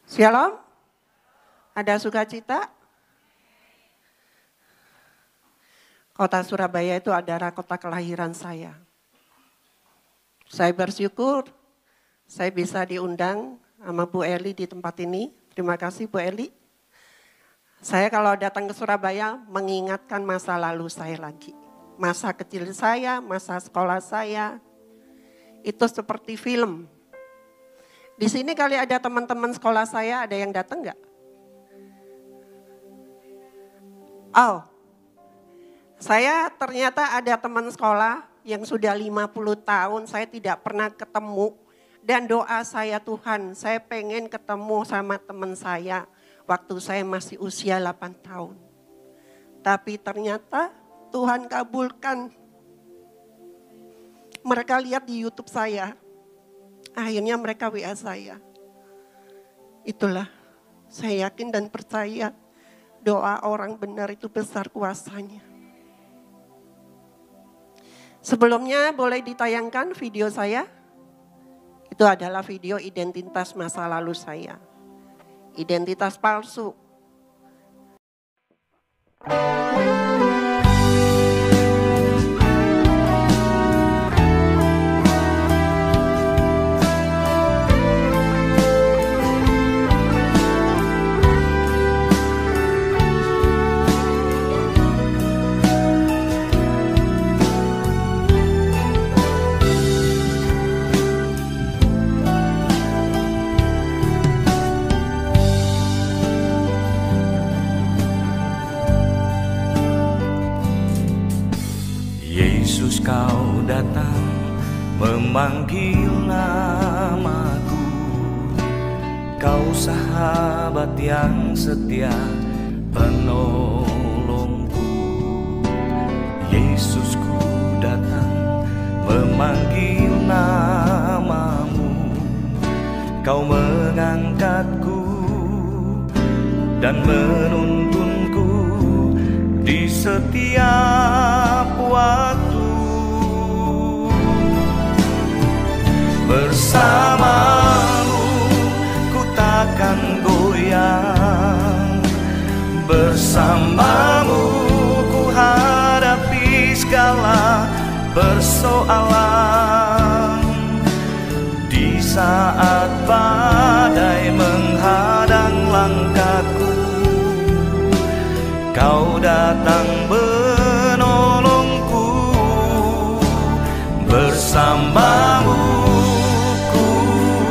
Shalom, ada sukacita? Kota Surabaya itu adalah kota kelahiran saya. Saya bersyukur saya bisa diundang sama Bu Eli di tempat ini. Terima kasih Bu Eli. Saya kalau datang ke Surabaya mengingatkan masa lalu saya lagi. Masa kecil saya, masa sekolah saya, itu seperti film. Di sini kali ada teman-teman sekolah saya, ada yang datang nggak? Oh, saya ternyata ada teman sekolah yang sudah 50 tahun saya tidak pernah ketemu. Dan doa saya, Tuhan, saya pengen ketemu sama teman saya waktu saya masih usia 8 tahun. Tapi ternyata Tuhan kabulkan. Mereka lihat di YouTube saya. Akhirnya mereka WA saya. Itulah, saya yakin dan percaya doa orang benar itu besar kuasanya. Sebelumnya boleh ditayangkan video saya. Itu adalah video identitas masa lalu saya. Identitas palsu. Yesus, kau datang memanggil namaku. Kau sahabat yang setia, penolongku. Yesus, ku datang memanggil namamu. Kau mengangkatku dan menuntunku di setiap waktu. Bersamamu ku takkan goyang, bersamamu ku hadapi segala persoalan. Di saat badai menghadang langkahku, kau datang menolongku. Bersamamu ku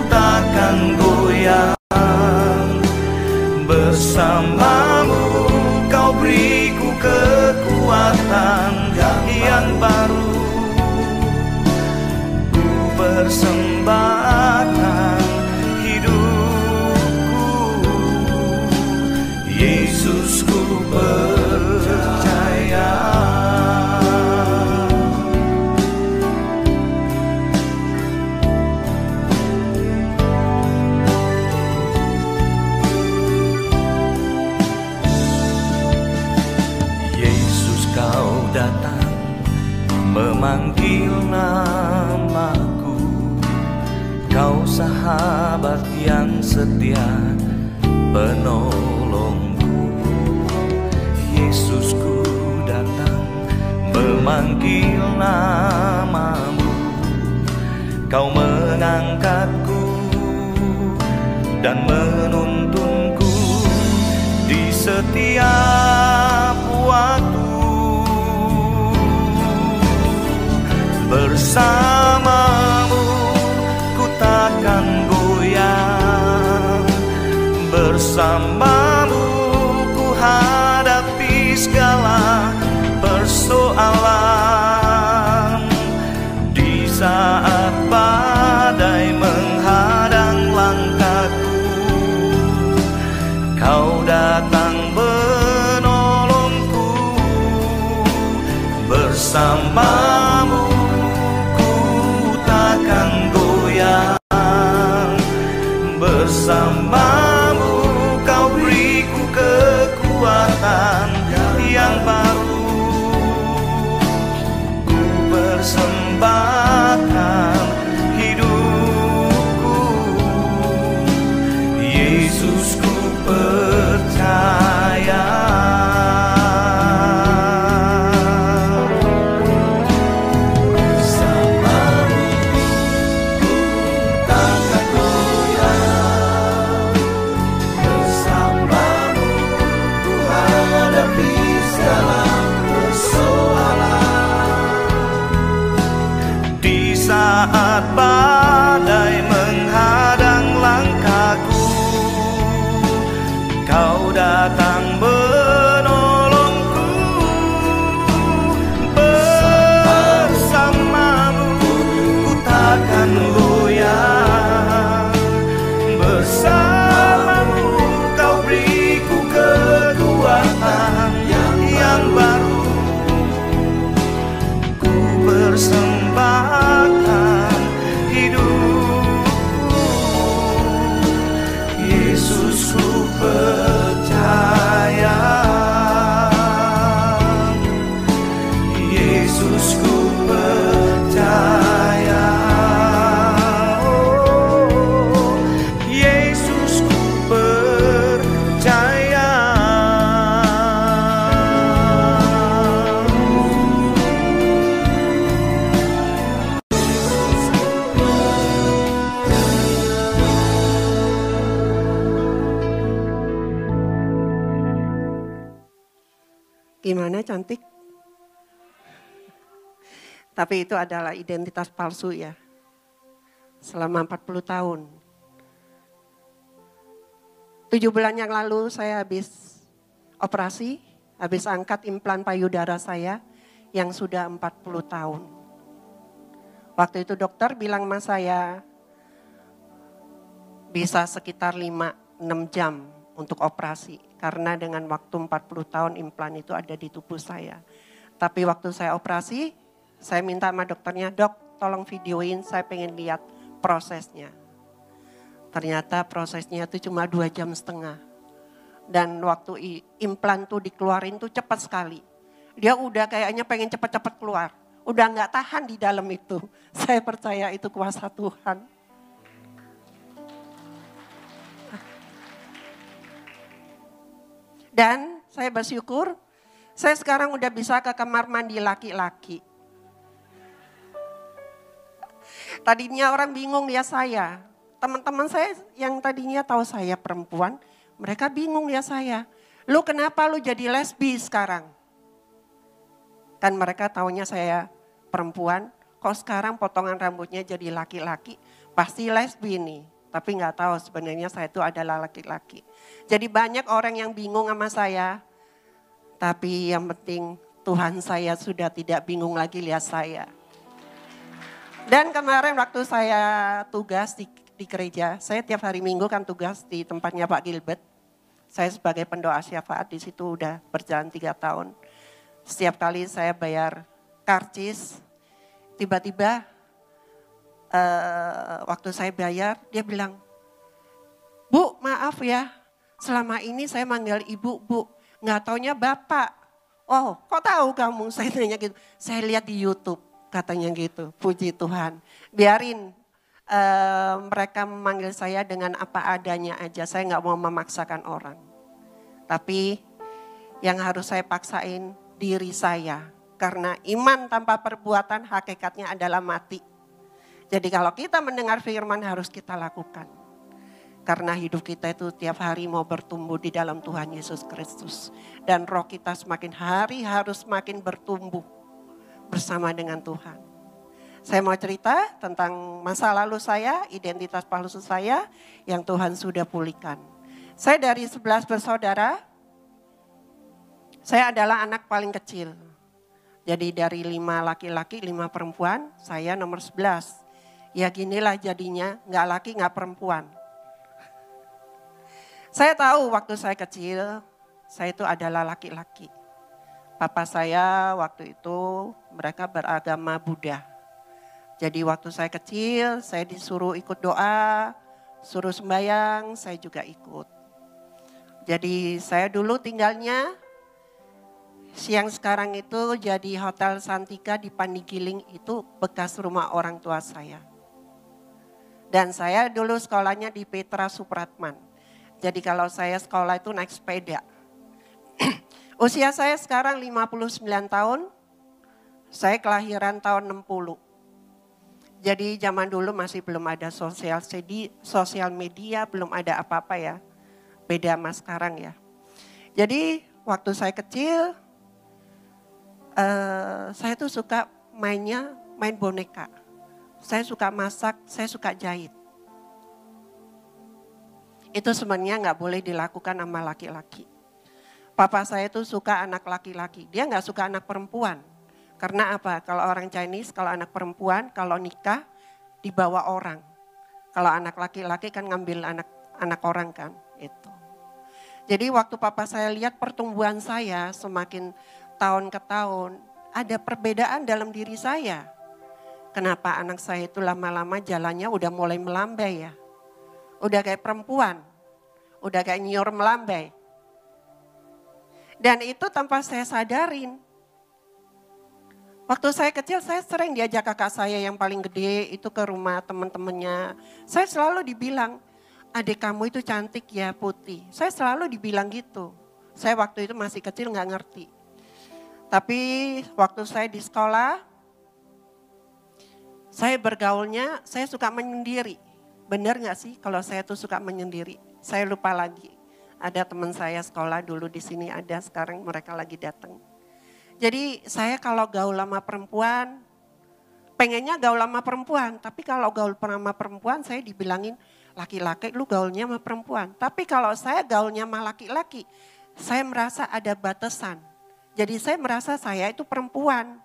takkan goyang, bersamamu kau beriku kekuatan yang baru. Ku persembahkan hidupku, Yesus, ku percaya. Yesus, kau datang memanggil namaku. Kau sahabat yang setia, penolongku. Yesus, ku datang memanggil namamu. Kau mengangkatku dan menuntunku di setiap waktu. Bersamamu ku takkan goyang, bersamamu ku hadapi segala persoalan. Di saat badai menghadang langkahku, kau datang menolongku. Bersamamu ku takkan goyang, bersamamu kau beriku kekuatan yang baru. Ku persembahkan hidupku, Yesus. Yesus ku percaya. Saat badai menghadang langkahku, Kau datang menolongku. Bersamamu ku takkan goyah, bersamamu Kau beriku kekuatan yang baru. Ku persembahkan hidupku, Yesus ku percaya, Yesus ku percaya, oh, Yesus ku percaya. Gimana, cantik? Tapi itu adalah identitas palsu ya. Selama 40 tahun. 7 bulan yang lalu saya habis operasi, habis angkat implan payudara saya yang sudah 40 tahun. Waktu itu dokter bilang sama saya bisa sekitar 5-6 jam untuk operasi. Karena dengan waktu 40 tahun implan itu ada di tubuh saya. Tapi waktu saya operasi, saya minta sama dokternya, "Dok, tolong videoin, saya pengen lihat prosesnya." Ternyata prosesnya itu cuma 2,5 jam. Dan waktu implan tuh dikeluarin tuh cepat sekali. Dia udah kayaknya pengen cepat-cepat keluar. Udah gak tahan di dalam itu. Saya percaya itu kuasa Tuhan. Dan saya bersyukur, saya sekarang udah bisa ke kamar mandi laki-laki. Tadinya orang bingung lihat saya. Teman-teman saya yang tadinya tahu saya perempuan, mereka bingung lihat saya. "Lu kenapa lu jadi lesbi sekarang?" Kan mereka taunya saya perempuan, kok sekarang potongan rambutnya jadi laki-laki, pasti lesbi nih. Tapi nggak tahu sebenarnya saya itu adalah laki-laki. Jadi banyak orang yang bingung sama saya. Tapi yang penting Tuhan saya sudah tidak bingung lagi lihat saya. Dan kemarin waktu saya tugas di gereja, saya tiap hari Minggu kan tugas di tempatnya Pak Gilbert. Saya sebagai pendoa syafaat di situ udah berjalan 3 tahun. Setiap kali saya bayar karcis, tiba-tiba waktu saya bayar, dia bilang, "Bu, maaf ya, selama ini saya manggil ibu, Bu, nggak taunya bapak." "Oh, kok tahu kamu?" Saya tanya gitu. "Saya lihat di YouTube," katanya gitu. Puji Tuhan. Biarin mereka memanggil saya dengan apa adanya aja. Saya nggak mau memaksakan orang. Tapi yang harus saya paksain diri saya. Karena iman tanpa perbuatan hakikatnya adalah mati. Jadi kalau kita mendengar firman harus kita lakukan. Karena hidup kita itu tiap hari mau bertumbuh di dalam Tuhan Yesus Kristus. Dan roh kita semakin hari harus semakin bertumbuh bersama dengan Tuhan. Saya mau cerita tentang masa lalu saya, identitas palsu saya yang Tuhan sudah pulihkan. Saya dari 11 bersaudara, saya adalah anak paling kecil. Jadi dari 5 laki-laki, 5 perempuan, saya nomor 11. Ya ginilah jadinya, gak laki gak perempuan. Saya tahu waktu saya kecil, saya itu adalah laki-laki. Papa saya waktu itu mereka beragama Buddha. Jadi waktu saya kecil, saya disuruh ikut doa, suruh sembahyang, saya juga ikut. Jadi saya dulu tinggalnya, siang sekarang itu jadi Hotel Santika di Pandigiling, itu bekas rumah orang tua saya. Dan saya dulu sekolahnya di Petra Supratman. Jadi kalau saya sekolah itu naik sepeda. Usia saya sekarang 59 tahun, saya kelahiran tahun 60. Jadi zaman dulu masih belum ada sosial media, belum ada apa-apa ya. Beda sama sekarang ya. Jadi waktu saya kecil, saya tuh suka main boneka. Saya suka masak, saya suka jahit. Itu sebenarnya nggak boleh dilakukan sama laki-laki. Papa saya tuh suka anak laki-laki, dia nggak suka anak perempuan. Karena apa? Kalau orang Chinese, kalau anak perempuan, kalau nikah dibawa orang. Kalau anak laki-laki kan ngambil anak orang kan, itu. Jadi waktu papa saya lihat pertumbuhan saya semakin tahun ke tahun, ada perbedaan dalam diri saya. Kenapa anak saya itu lama-lama jalannya udah mulai melambai ya. Udah kayak perempuan, udah kayak nyiur melambai. Dan itu tanpa saya sadarin. Waktu saya kecil saya sering diajak kakak saya yang paling gede itu ke rumah teman-temannya. Saya selalu dibilang, adik kamu itu cantik ya Putih. Saya selalu dibilang gitu. Saya waktu itu masih kecil gak ngerti. Tapi waktu saya di sekolah, saya bergaulnya, saya suka menyendiri. Benar gak sih kalau saya tuh suka menyendiri? Saya lupa lagi. Ada teman saya sekolah dulu di sini ada, sekarang mereka lagi datang. Jadi saya kalau gaul sama perempuan, pengennya gaul sama perempuan. Tapi kalau gaul sama perempuan saya dibilangin, laki-laki lu gaulnya sama perempuan. Tapi kalau saya gaulnya sama laki-laki, saya merasa ada batasan. Jadi saya merasa saya itu perempuan.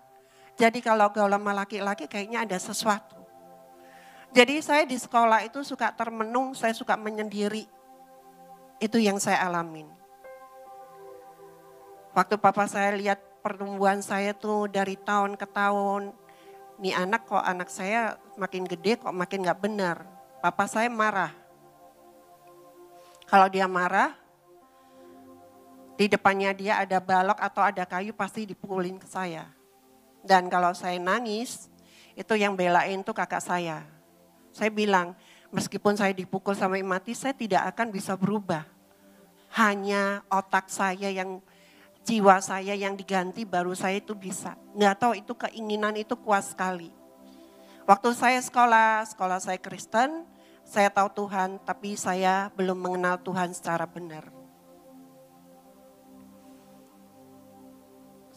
Jadi kalau gaul sama laki-laki kayaknya ada sesuatu. Jadi saya di sekolah itu suka termenung, saya suka menyendiri. Itu yang saya alamin. Waktu papa saya lihat pertumbuhan saya tuh dari tahun ke tahun. Nih anak saya makin gede kok makin gak benar. Papa saya marah. Kalau dia marah, di depannya dia ada balok atau ada kayu pasti dipukulin ke saya. Dan kalau saya nangis, itu yang belain tuh kakak saya. Saya bilang, meskipun saya dipukul sampai mati, saya tidak akan bisa berubah. Hanya otak saya jiwa saya yang diganti baru saya itu bisa. Nggak tahu itu keinginan itu kuat sekali. Waktu saya sekolah saya Kristen, saya tahu Tuhan, tapi saya belum mengenal Tuhan secara benar.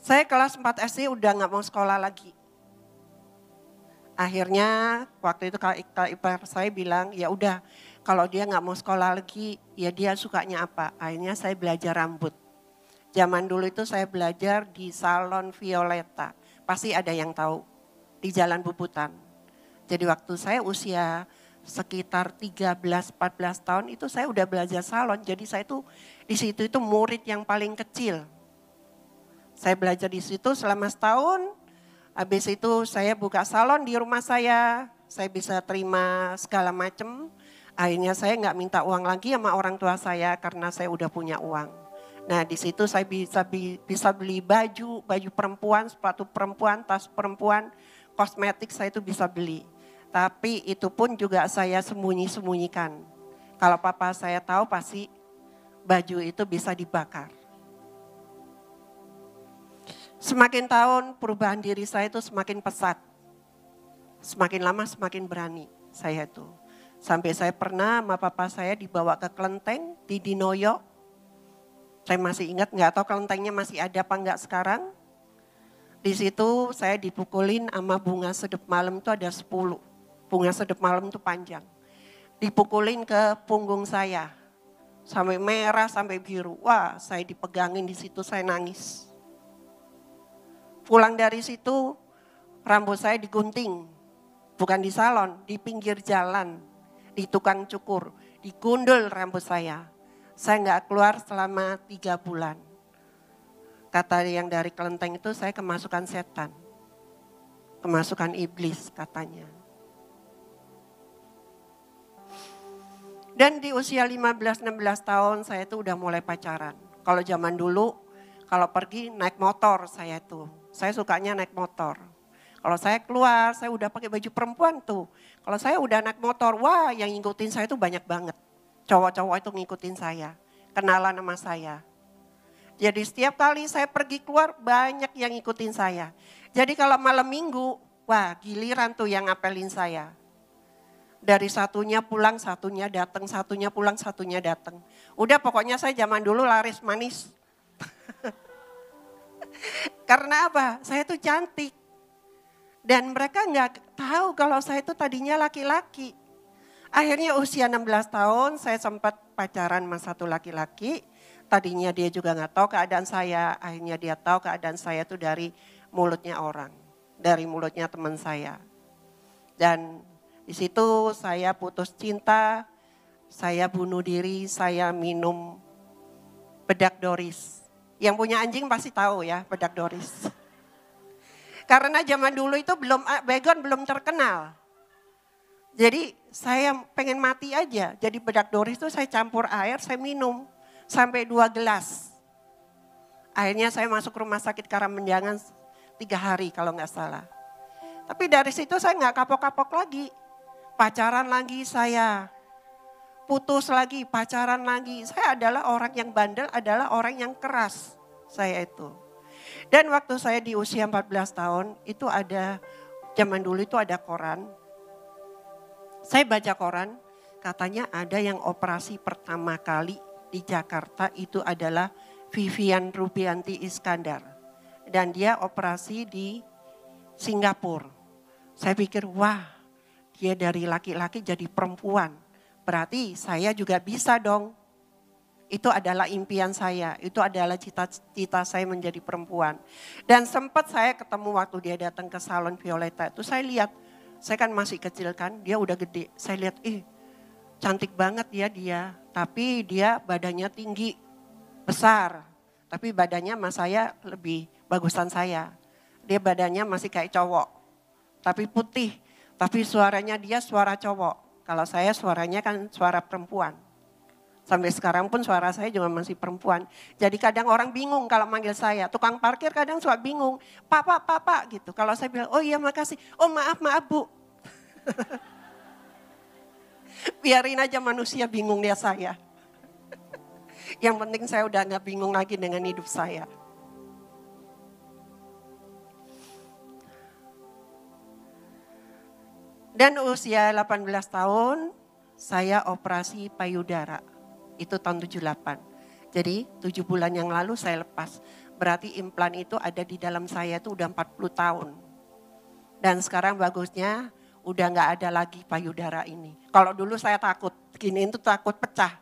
Saya kelas 4 SD udah nggak mau sekolah lagi. Akhirnya waktu itu kalau ipar saya bilang, ya udah kalau dia nggak mau sekolah lagi, ya dia sukanya apa? Akhirnya saya belajar rambut. Zaman dulu itu saya belajar di Salon Violeta. Pasti ada yang tahu, di Jalan Bubutan. Jadi waktu saya usia sekitar 13-14 tahun itu saya udah belajar salon. Jadi saya tuh di situ itu murid yang paling kecil. Saya belajar di situ selama setahun. Habis itu saya buka salon di rumah saya bisa terima segala macam. Akhirnya saya nggak minta uang lagi sama orang tua saya karena saya udah punya uang. Nah di situ saya bisa beli baju perempuan, sepatu perempuan, tas perempuan, kosmetik saya itu bisa beli. Tapi itu pun juga saya sembunyi-sembunyikan. Kalau papa saya tahu pasti baju itu bisa dibakar. Semakin tahun perubahan diri saya itu semakin pesat. Semakin lama semakin berani saya itu. Sampai saya pernah sama papa saya dibawa ke kelenteng di Dinoyo. Saya masih ingat, nggak tahu kelentengnya masih ada apa enggak sekarang. Di situ saya dipukulin sama bunga sedep malam itu ada 10. Bunga sedep malam itu panjang. Dipukulin ke punggung saya. Sampai merah, sampai biru. Wah, saya dipegangin di situ, saya nangis. Pulang dari situ, rambut saya digunting. Bukan di salon, di pinggir jalan. Di tukang cukur. Digundul rambut saya. Saya nggak keluar selama 3 bulan. Kata yang dari kelenteng itu saya kemasukan setan. Kemasukan iblis katanya. Dan di usia 15-16 tahun saya itu udah mulai pacaran. Kalau zaman dulu, kalau pergi naik motor saya tuh. Saya sukanya naik motor. Kalau saya keluar, saya udah pakai baju perempuan tuh. Kalau saya udah naik motor, wah yang ngikutin saya tuh banyak banget. Cowok-cowok itu ngikutin saya, kenalan sama saya. Jadi setiap kali saya pergi keluar banyak yang ngikutin saya. Jadi kalau malam minggu, wah giliran tuh yang ngapelin saya. Dari satunya pulang, satunya datang, satunya pulang, satunya datang. Udah pokoknya saya zaman dulu laris manis. Karena apa? Saya tuh cantik. Dan mereka nggak tahu kalau saya itu tadinya laki-laki. Akhirnya usia 16 tahun saya sempat pacaran sama satu laki-laki. Tadinya dia juga nggak tahu keadaan saya. Akhirnya dia tahu keadaan saya itu dari mulutnya orang. Dari mulutnya teman saya. Dan di situ saya putus cinta, saya bunuh diri, saya minum bedak Doris. Yang punya anjing pasti tahu ya bedak Doris. Karena zaman dulu itu Baygon belum terkenal. Jadi saya pengen mati aja. Jadi bedak Doris itu saya campur air, saya minum sampai 2 gelas. Akhirnya saya masuk rumah sakit Karangmenjangan 3 hari kalau nggak salah. Tapi dari situ saya nggak kapok-kapok lagi. Pacaran lagi saya, putus lagi, pacaran lagi. Saya adalah orang yang bandel, adalah orang yang keras, saya itu. Dan waktu saya di usia 14 tahun, itu ada, zaman dulu itu ada koran. Saya baca koran, katanya ada yang operasi pertama kali di Jakarta itu adalah Vivian Rubianti Iskandar. Dan dia operasi di Singapura. Saya pikir, wah. Dia dari laki-laki jadi perempuan. Berarti saya juga bisa dong. Itu adalah impian saya. Itu adalah cita-cita saya menjadi perempuan. Dan sempat saya ketemu waktu dia datang ke salon Violeta. Itu saya lihat. Saya kan masih kecil kan. Dia udah gede. Saya lihat cantik banget ya dia. Tapi dia badannya tinggi. Besar. Tapi badannya sama saya lebih bagusan saya. Dia badannya masih kayak cowok. Tapi putih. Tapi suaranya dia suara cowok. Kalau saya suaranya kan suara perempuan. Sampai sekarang pun suara saya juga masih perempuan. Jadi kadang orang bingung kalau manggil saya. Tukang parkir kadang suka bingung. Pak gitu. Kalau saya bilang, oh iya makasih. Oh maaf Bu. Biarin aja manusia bingung dia saya. Yang penting saya udah gak bingung lagi dengan hidup saya. Dan usia 18 tahun saya operasi payudara. Itu tahun 78. Jadi 7 bulan yang lalu saya lepas. Berarti implan itu ada di dalam saya itu udah 40 tahun. Dan sekarang bagusnya udah gak ada lagi payudara ini. Kalau dulu saya takut, giniin tuh takut pecah.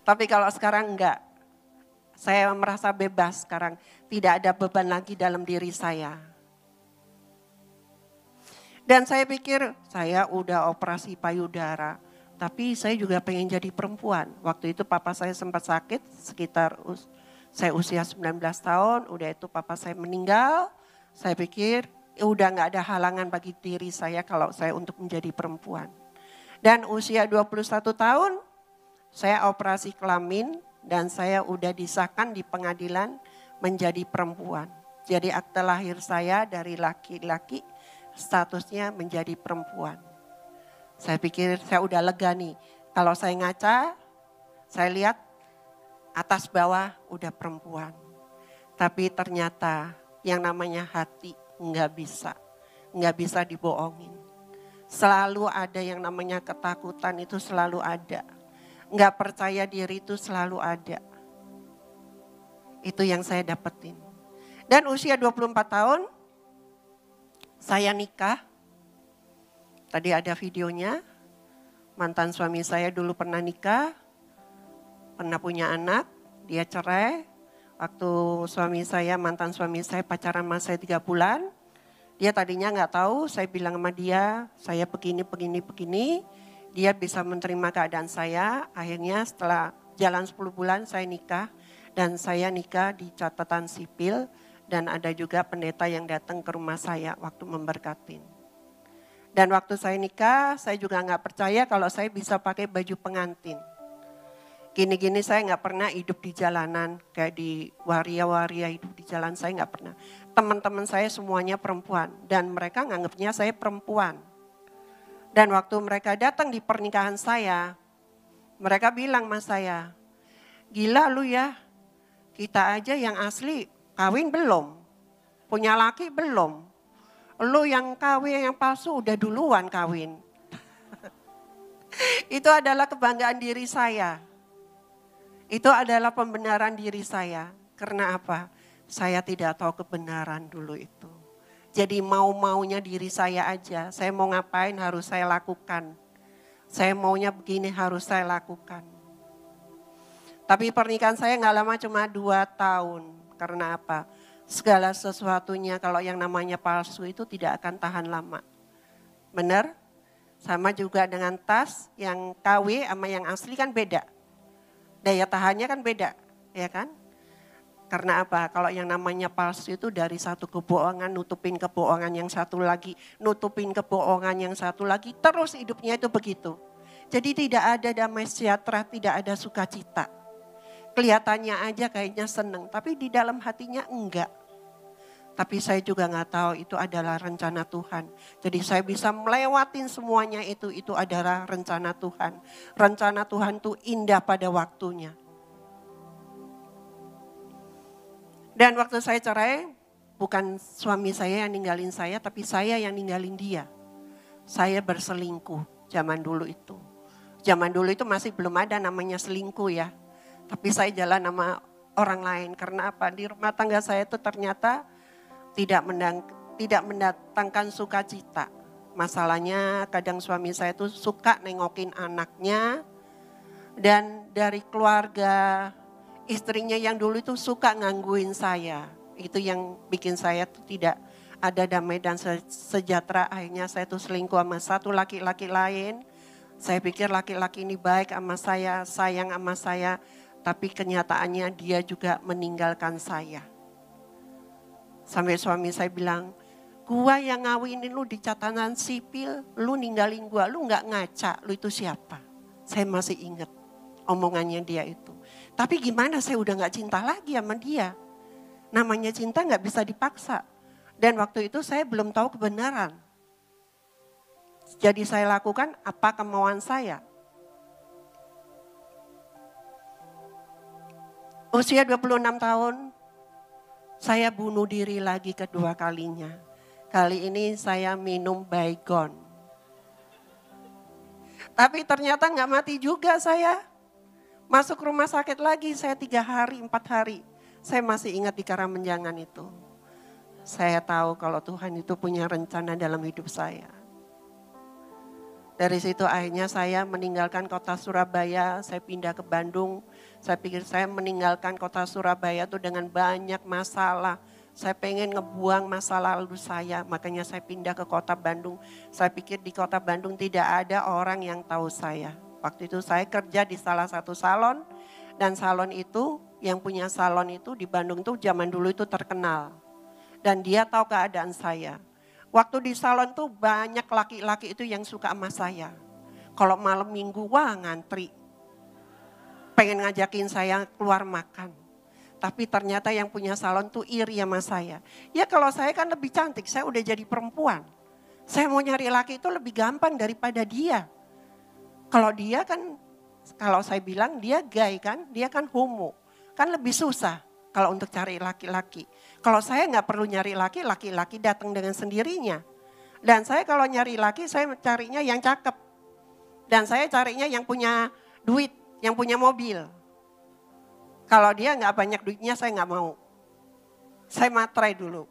Tapi kalau sekarang enggak. Saya merasa bebas sekarang. Tidak ada beban lagi dalam diri saya. Dan saya pikir saya udah operasi payudara. Tapi saya juga pengen jadi perempuan. Waktu itu papa saya sempat sakit sekitar saya usia 19 tahun. Udah itu papa saya meninggal. Saya pikir udah gak ada halangan bagi diri saya kalau saya untuk menjadi perempuan. Dan usia 21 tahun saya operasi kelamin. Dan saya udah disahkan di pengadilan menjadi perempuan. Jadi akte lahir saya dari laki-laki statusnya menjadi perempuan. Saya pikir saya udah lega nih. Kalau saya ngaca, saya lihat atas bawah udah perempuan. Tapi ternyata yang namanya hati nggak bisa dibohongin. Selalu ada yang namanya ketakutan itu selalu ada. Nggak percaya diri itu selalu ada. Itu yang saya dapetin. Dan usia 24 tahun, saya nikah. Tadi ada videonya. Mantan suami saya dulu pernah nikah. Pernah punya anak. Dia cerai. Waktu mantan suami saya pacaran sama saya 3 bulan. Dia tadinya gak tahu. Saya bilang sama dia. Saya begini. Dia bisa menerima keadaan saya. Akhirnya setelah jalan 10 bulan saya nikah. Dan saya nikah di catatan sipil. Dan ada juga pendeta yang datang ke rumah saya waktu memberkatin. Dan waktu saya nikah, saya juga gak percaya kalau saya bisa pakai baju pengantin. Gini-gini saya gak pernah hidup di jalanan, kayak di waria-waria hidup di jalan, saya gak pernah. Teman-teman saya semuanya perempuan, dan mereka nganggapnya saya perempuan. Dan waktu mereka datang di pernikahan saya, Mereka bilang sama saya, gila lu ya, kita aja yang asli kawin belum, punya laki belum. Lu yang kawin yang palsu udah duluan kawin. Itu adalah kebanggaan diri saya. Itu adalah pembenaran diri saya. Karena apa? Saya tidak tahu kebenaran dulu itu. Jadi mau-maunya diri saya aja. Saya mau ngapain harus saya lakukan. Saya maunya begini harus saya lakukan. Tapi pernikahan saya gak lama cuma 2 tahun. Karena apa? Segala sesuatunya kalau yang namanya palsu itu tidak akan tahan lama. Benar? Sama juga dengan tas yang KW sama yang asli kan beda. Daya tahannya kan beda, ya kan? Karena apa? Kalau yang namanya palsu itu dari satu kebohongan, nutupin kebohongan yang satu lagi, nutupin kebohongan yang satu lagi, terus hidupnya itu begitu. Jadi tidak ada damai sejahtera, tidak ada sukacita. Kelihatannya aja kayaknya seneng, tapi di dalam hatinya enggak. Tapi saya juga nggak tahu itu adalah rencana Tuhan. Jadi saya bisa melewatin semuanya itu adalah rencana Tuhan. Rencana Tuhan itu indah pada waktunya. Dan waktu saya cerai, bukan suami saya yang ninggalin saya, tapi saya yang ninggalin dia. Saya berselingkuh zaman dulu itu. Zaman dulu itu masih belum ada namanya selingkuh ya. Tapi saya jalan sama orang lain. Karena apa? Di rumah tangga saya itu ternyata tidak mendatangkan sukacita. Masalahnya kadang suami saya itu suka nengokin anaknya. Dan dari keluarga istrinya yang dulu itu suka ngangguin saya. Itu yang bikin saya tuh tidak ada damai dan sejahtera. Akhirnya saya tuh selingkuh sama satu laki-laki lain. Saya pikir laki-laki ini baik sama saya, sayang sama saya. Tapi kenyataannya dia juga meninggalkan saya. Sampai suami saya bilang, gua yang ngawinin lu di catatan sipil, lu ninggalin gua, lu gak ngaca, lu itu siapa? Saya masih ingat omongannya dia itu. Tapi gimana saya udah gak cinta lagi sama dia. Namanya cinta gak bisa dipaksa. Dan waktu itu saya belum tahu kebenaran. Jadi saya lakukan apa kemauan saya. Usia 26 tahun, saya bunuh diri lagi kedua kalinya. Kali ini saya minum Baygon. Tapi ternyata gak mati juga saya. Masuk rumah sakit lagi saya 3 hari, 4 hari. Saya masih ingat di Karangmenjangan itu. Saya tahu kalau Tuhan itu punya rencana dalam hidup saya. Dari situ akhirnya saya meninggalkan kota Surabaya, saya pindah ke Bandung. Saya pikir saya meninggalkan kota Surabaya itu dengan banyak masalah. Saya pengen ngebuang masa lalu saya, makanya saya pindah ke kota Bandung. Saya pikir di kota Bandung tidak ada orang yang tahu saya. Waktu itu saya kerja di salah satu salon, dan salon itu, yang punya salon itu di Bandung tuh zaman dulu itu terkenal. Dan dia tahu keadaan saya. Waktu di salon tuh banyak laki-laki itu yang suka sama saya. Kalau malam minggu, wah ngantri. Pengen ngajakin saya keluar makan. Tapi ternyata yang punya salon tuh iri sama saya. Ya kalau saya kan lebih cantik, saya udah jadi perempuan. Saya mau nyari laki itu lebih gampang daripada dia. Kalau dia kan, kalau saya bilang dia gay kan, dia kan homo. Kan lebih susah kalau untuk cari laki-laki. Kalau saya nggak perlu nyari laki, laki-laki datang dengan sendirinya. Dan saya kalau nyari laki, saya carinya yang cakep. Dan saya carinya yang punya duit, yang punya mobil. Kalau dia nggak banyak duitnya, saya nggak mau. Saya materai dulu.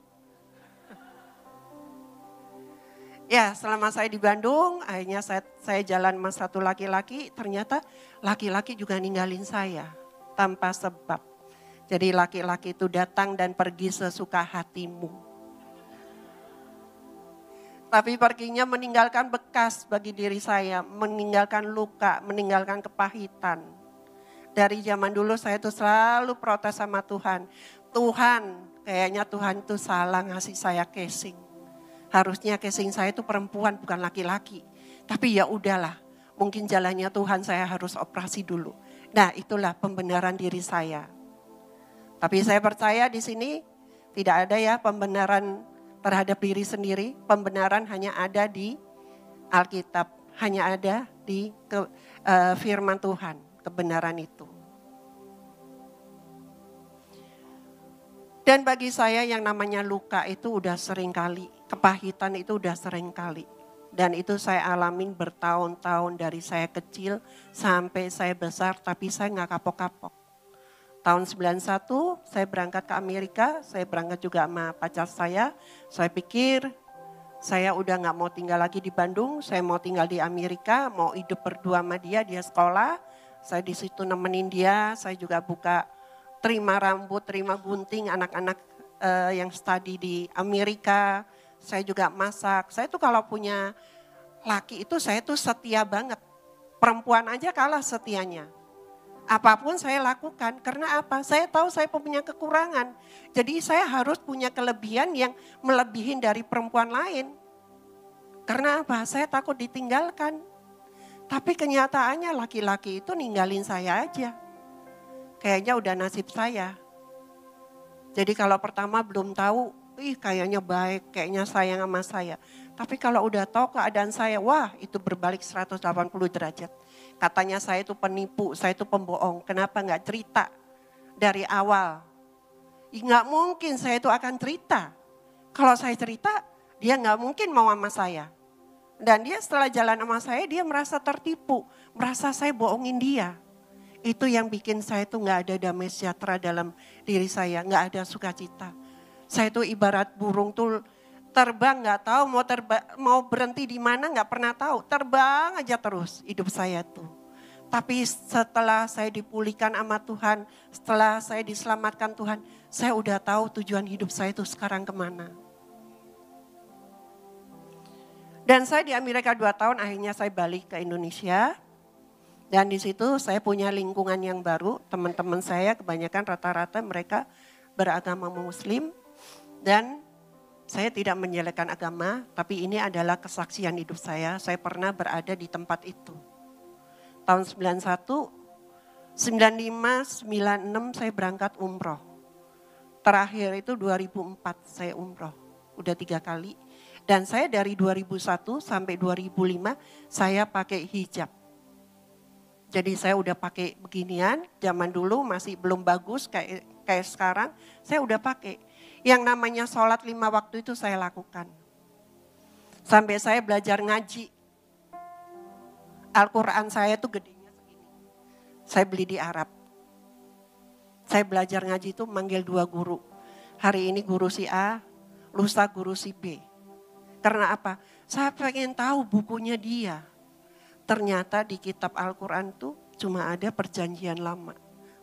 Ya, selama saya di Bandung, akhirnya saya jalan sama satu laki-laki, ternyata laki-laki juga ninggalin saya tanpa sebab. Jadi laki-laki itu datang dan pergi sesuka hatimu. Tapi perginya meninggalkan bekas bagi diri saya, meninggalkan luka, meninggalkan kepahitan. Dari zaman dulu saya tuh selalu protes sama Tuhan. Tuhan, kayaknya Tuhan tuh salah ngasih saya casing. Harusnya casing saya itu perempuan bukan laki-laki. Tapi ya udahlah, mungkin jalannya Tuhan saya harus operasi dulu. Nah, itulah pembenaran diri saya. Tapi saya percaya di sini tidak ada ya pembenaran terhadap diri sendiri. Pembenaran hanya ada di Alkitab, hanya ada di firman Tuhan, kebenaran itu. Dan bagi saya yang namanya luka itu udah sering kali, kepahitan itu udah sering kali. Dan itu saya alamin bertahun-tahun dari saya kecil sampai saya besar, tapi saya nggak kapok-kapok. Tahun 91 saya berangkat ke Amerika, saya berangkat juga sama pacar saya pikir saya udah nggak mau tinggal lagi di Bandung, saya mau tinggal di Amerika, mau hidup berdua sama dia sekolah. Saya di situ nemenin dia, saya juga buka terima rambut, terima gunting anak-anak yang studi di Amerika. Saya juga masak, saya tuh kalau punya laki itu saya tuh setia banget. Perempuan aja kalah setianya. Apapun saya lakukan, karena apa? Saya tahu saya punya kekurangan. Jadi saya harus punya kelebihan yang melebihin dari perempuan lain. Karena apa? Saya takut ditinggalkan. Tapi kenyataannya laki-laki itu ninggalin saya aja. Kayaknya udah nasib saya. Jadi kalau pertama belum tahu, kayaknya baik, kayaknya sayang sama saya. Tapi kalau udah tahu keadaan saya, wah itu berbalik 180 derajat. Katanya saya itu penipu, saya itu pembohong. Kenapa nggak cerita dari awal? Nggak mungkin saya itu akan cerita. Kalau saya cerita, dia nggak mungkin mau sama saya. Dan dia setelah jalan sama saya, dia merasa tertipu. Merasa saya bohongin dia. Itu yang bikin saya itu nggak ada damai sejahtera dalam diri saya. Nggak ada sukacita. Saya itu ibarat burung tuh terbang nggak tahu mau berhenti di mana nggak pernah tahu. Terbang aja terus hidup saya tuh. Tapi setelah saya dipulihkan sama Tuhan, setelah saya diselamatkan Tuhan, saya udah tahu tujuan hidup saya itu sekarang kemana. Dan saya di Amerika 2 tahun, akhirnya saya balik ke Indonesia. Dan di situ saya punya lingkungan yang baru, teman-teman saya kebanyakan rata-rata mereka beragama Muslim. Dan saya tidak menjelekkan agama, tapi ini adalah kesaksian hidup saya pernah berada di tempat itu. Tahun 91, 95, 96 saya berangkat umroh. Terakhir itu 2004 saya umroh, udah 3 kali. Dan saya dari 2001 sampai 2005 saya pakai hijab. Jadi saya udah pakai beginian, zaman dulu masih belum bagus kayak sekarang, saya udah pakai. Yang namanya sholat 5 waktu itu saya lakukan. Sampai saya belajar ngaji. Al-Quran saya tuh gedenya segini. Saya beli di Arab. Saya belajar ngaji itu manggil 2 guru. Hari ini guru si A, lusa guru si B. Karena apa? Saya pengen tahu bukunya dia. Ternyata di kitab Al-Quran tuh cuma ada perjanjian lama.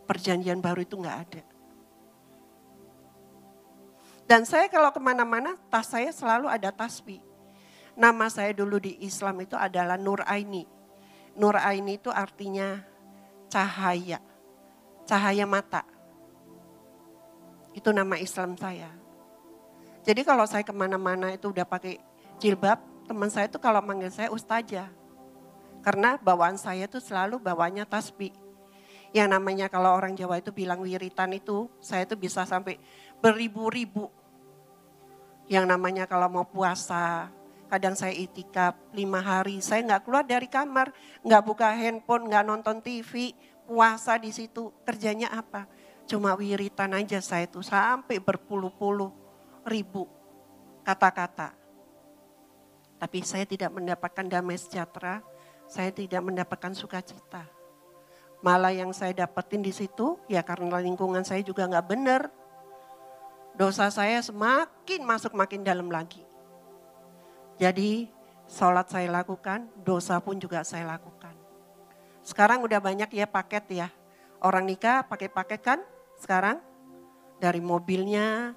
Perjanjian baru itu gak ada. Dan saya kalau kemana-mana tas saya selalu ada tasbih. Nama saya dulu di Islam itu adalah Nur Aini. Nur Aini itu artinya cahaya. Cahaya mata. Itu nama Islam saya. Jadi kalau saya kemana-mana itu udah pakai jilbab, teman saya itu kalau manggil saya ustazah. Karena bawaan saya itu selalu bawanya tasbih. Yang namanya kalau orang Jawa itu bilang wiritan itu, saya itu bisa sampai beribu-ribu. Yang namanya kalau mau puasa, kadang saya itikaf 5 hari, saya nggak keluar dari kamar, nggak buka handphone, nggak nonton TV, puasa di situ. Kerjanya apa? Cuma wiritan aja saya itu sampai berpuluh-puluh ribu kata-kata. Tapi saya tidak mendapatkan damai sejahtera, saya tidak mendapatkan sukacita. Malah yang saya dapetin di situ, ya karena lingkungan saya juga nggak benar. Dosa saya semakin masuk makin dalam lagi. Jadi sholat saya lakukan, dosa pun juga saya lakukan. Sekarang udah banyak ya paket ya. Orang nikah pakai paket kan sekarang. Dari mobilnya,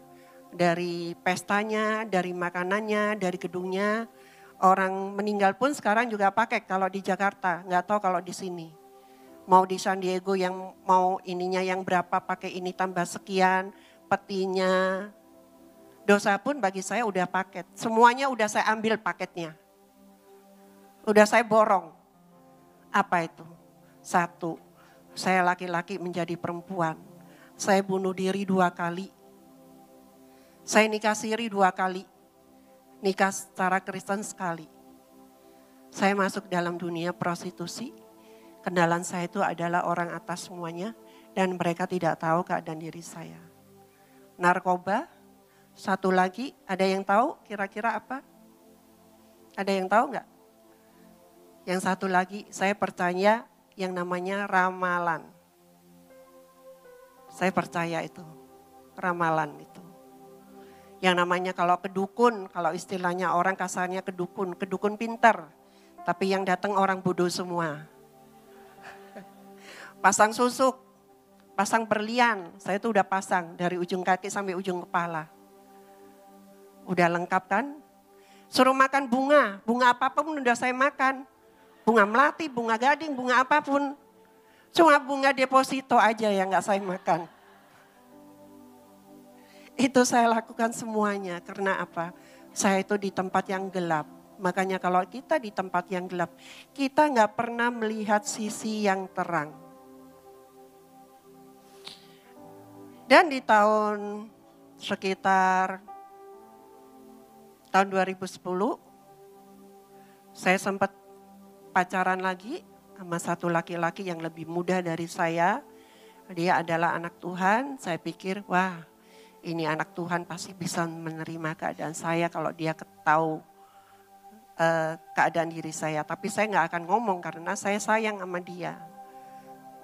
dari pestanya, dari makanannya, dari gedungnya. Orang meninggal pun sekarang juga pakai kalau di Jakarta, nggak tahu kalau di sini. Mau di San Diego yang mau ininya yang berapa pakai ini tambah sekian, petinya. Dosa pun bagi saya udah paket. Semuanya udah saya ambil paketnya. Udah saya borong. Apa itu? 1, saya laki-laki menjadi perempuan. Saya bunuh diri 2 kali. Saya nikah siri 2 kali. Nikah secara Kristen sekali. Saya masuk dalam dunia prostitusi. Kenalan saya itu adalah orang atas semuanya dan mereka tidak tahu keadaan diri saya. Narkoba, satu lagi, ada yang tahu kira-kira apa? Ada yang tahu enggak? Yang satu lagi, saya percaya yang namanya ramalan. Saya percaya itu, ramalan itu. Yang namanya kalau kedukun, kalau istilahnya orang kasarnya kedukun pinter. Tapi yang datang orang bodoh semua. Pasang susuk, pasang berlian, saya tuh udah pasang dari ujung kaki sampai ujung kepala. Udah lengkap kan? Suruh makan bunga apapun udah saya makan. Bunga melati, bunga gading, bunga apapun. Cuma bunga deposito aja yang gak saya makan. Itu saya lakukan semuanya. Karena apa? Saya itu di tempat yang gelap. Makanya kalau kita di tempat yang gelap, kita gak pernah melihat sisi yang terang. Dan di tahun sekitar tahun 2010, saya sempat pacaran lagi sama satu laki-laki yang lebih muda dari saya. Dia adalah anak Tuhan. Saya pikir, wah ini anak Tuhan pasti bisa menerima keadaan saya kalau dia tahu keadaan diri saya. Tapi saya gak akan ngomong karena saya sayang sama dia.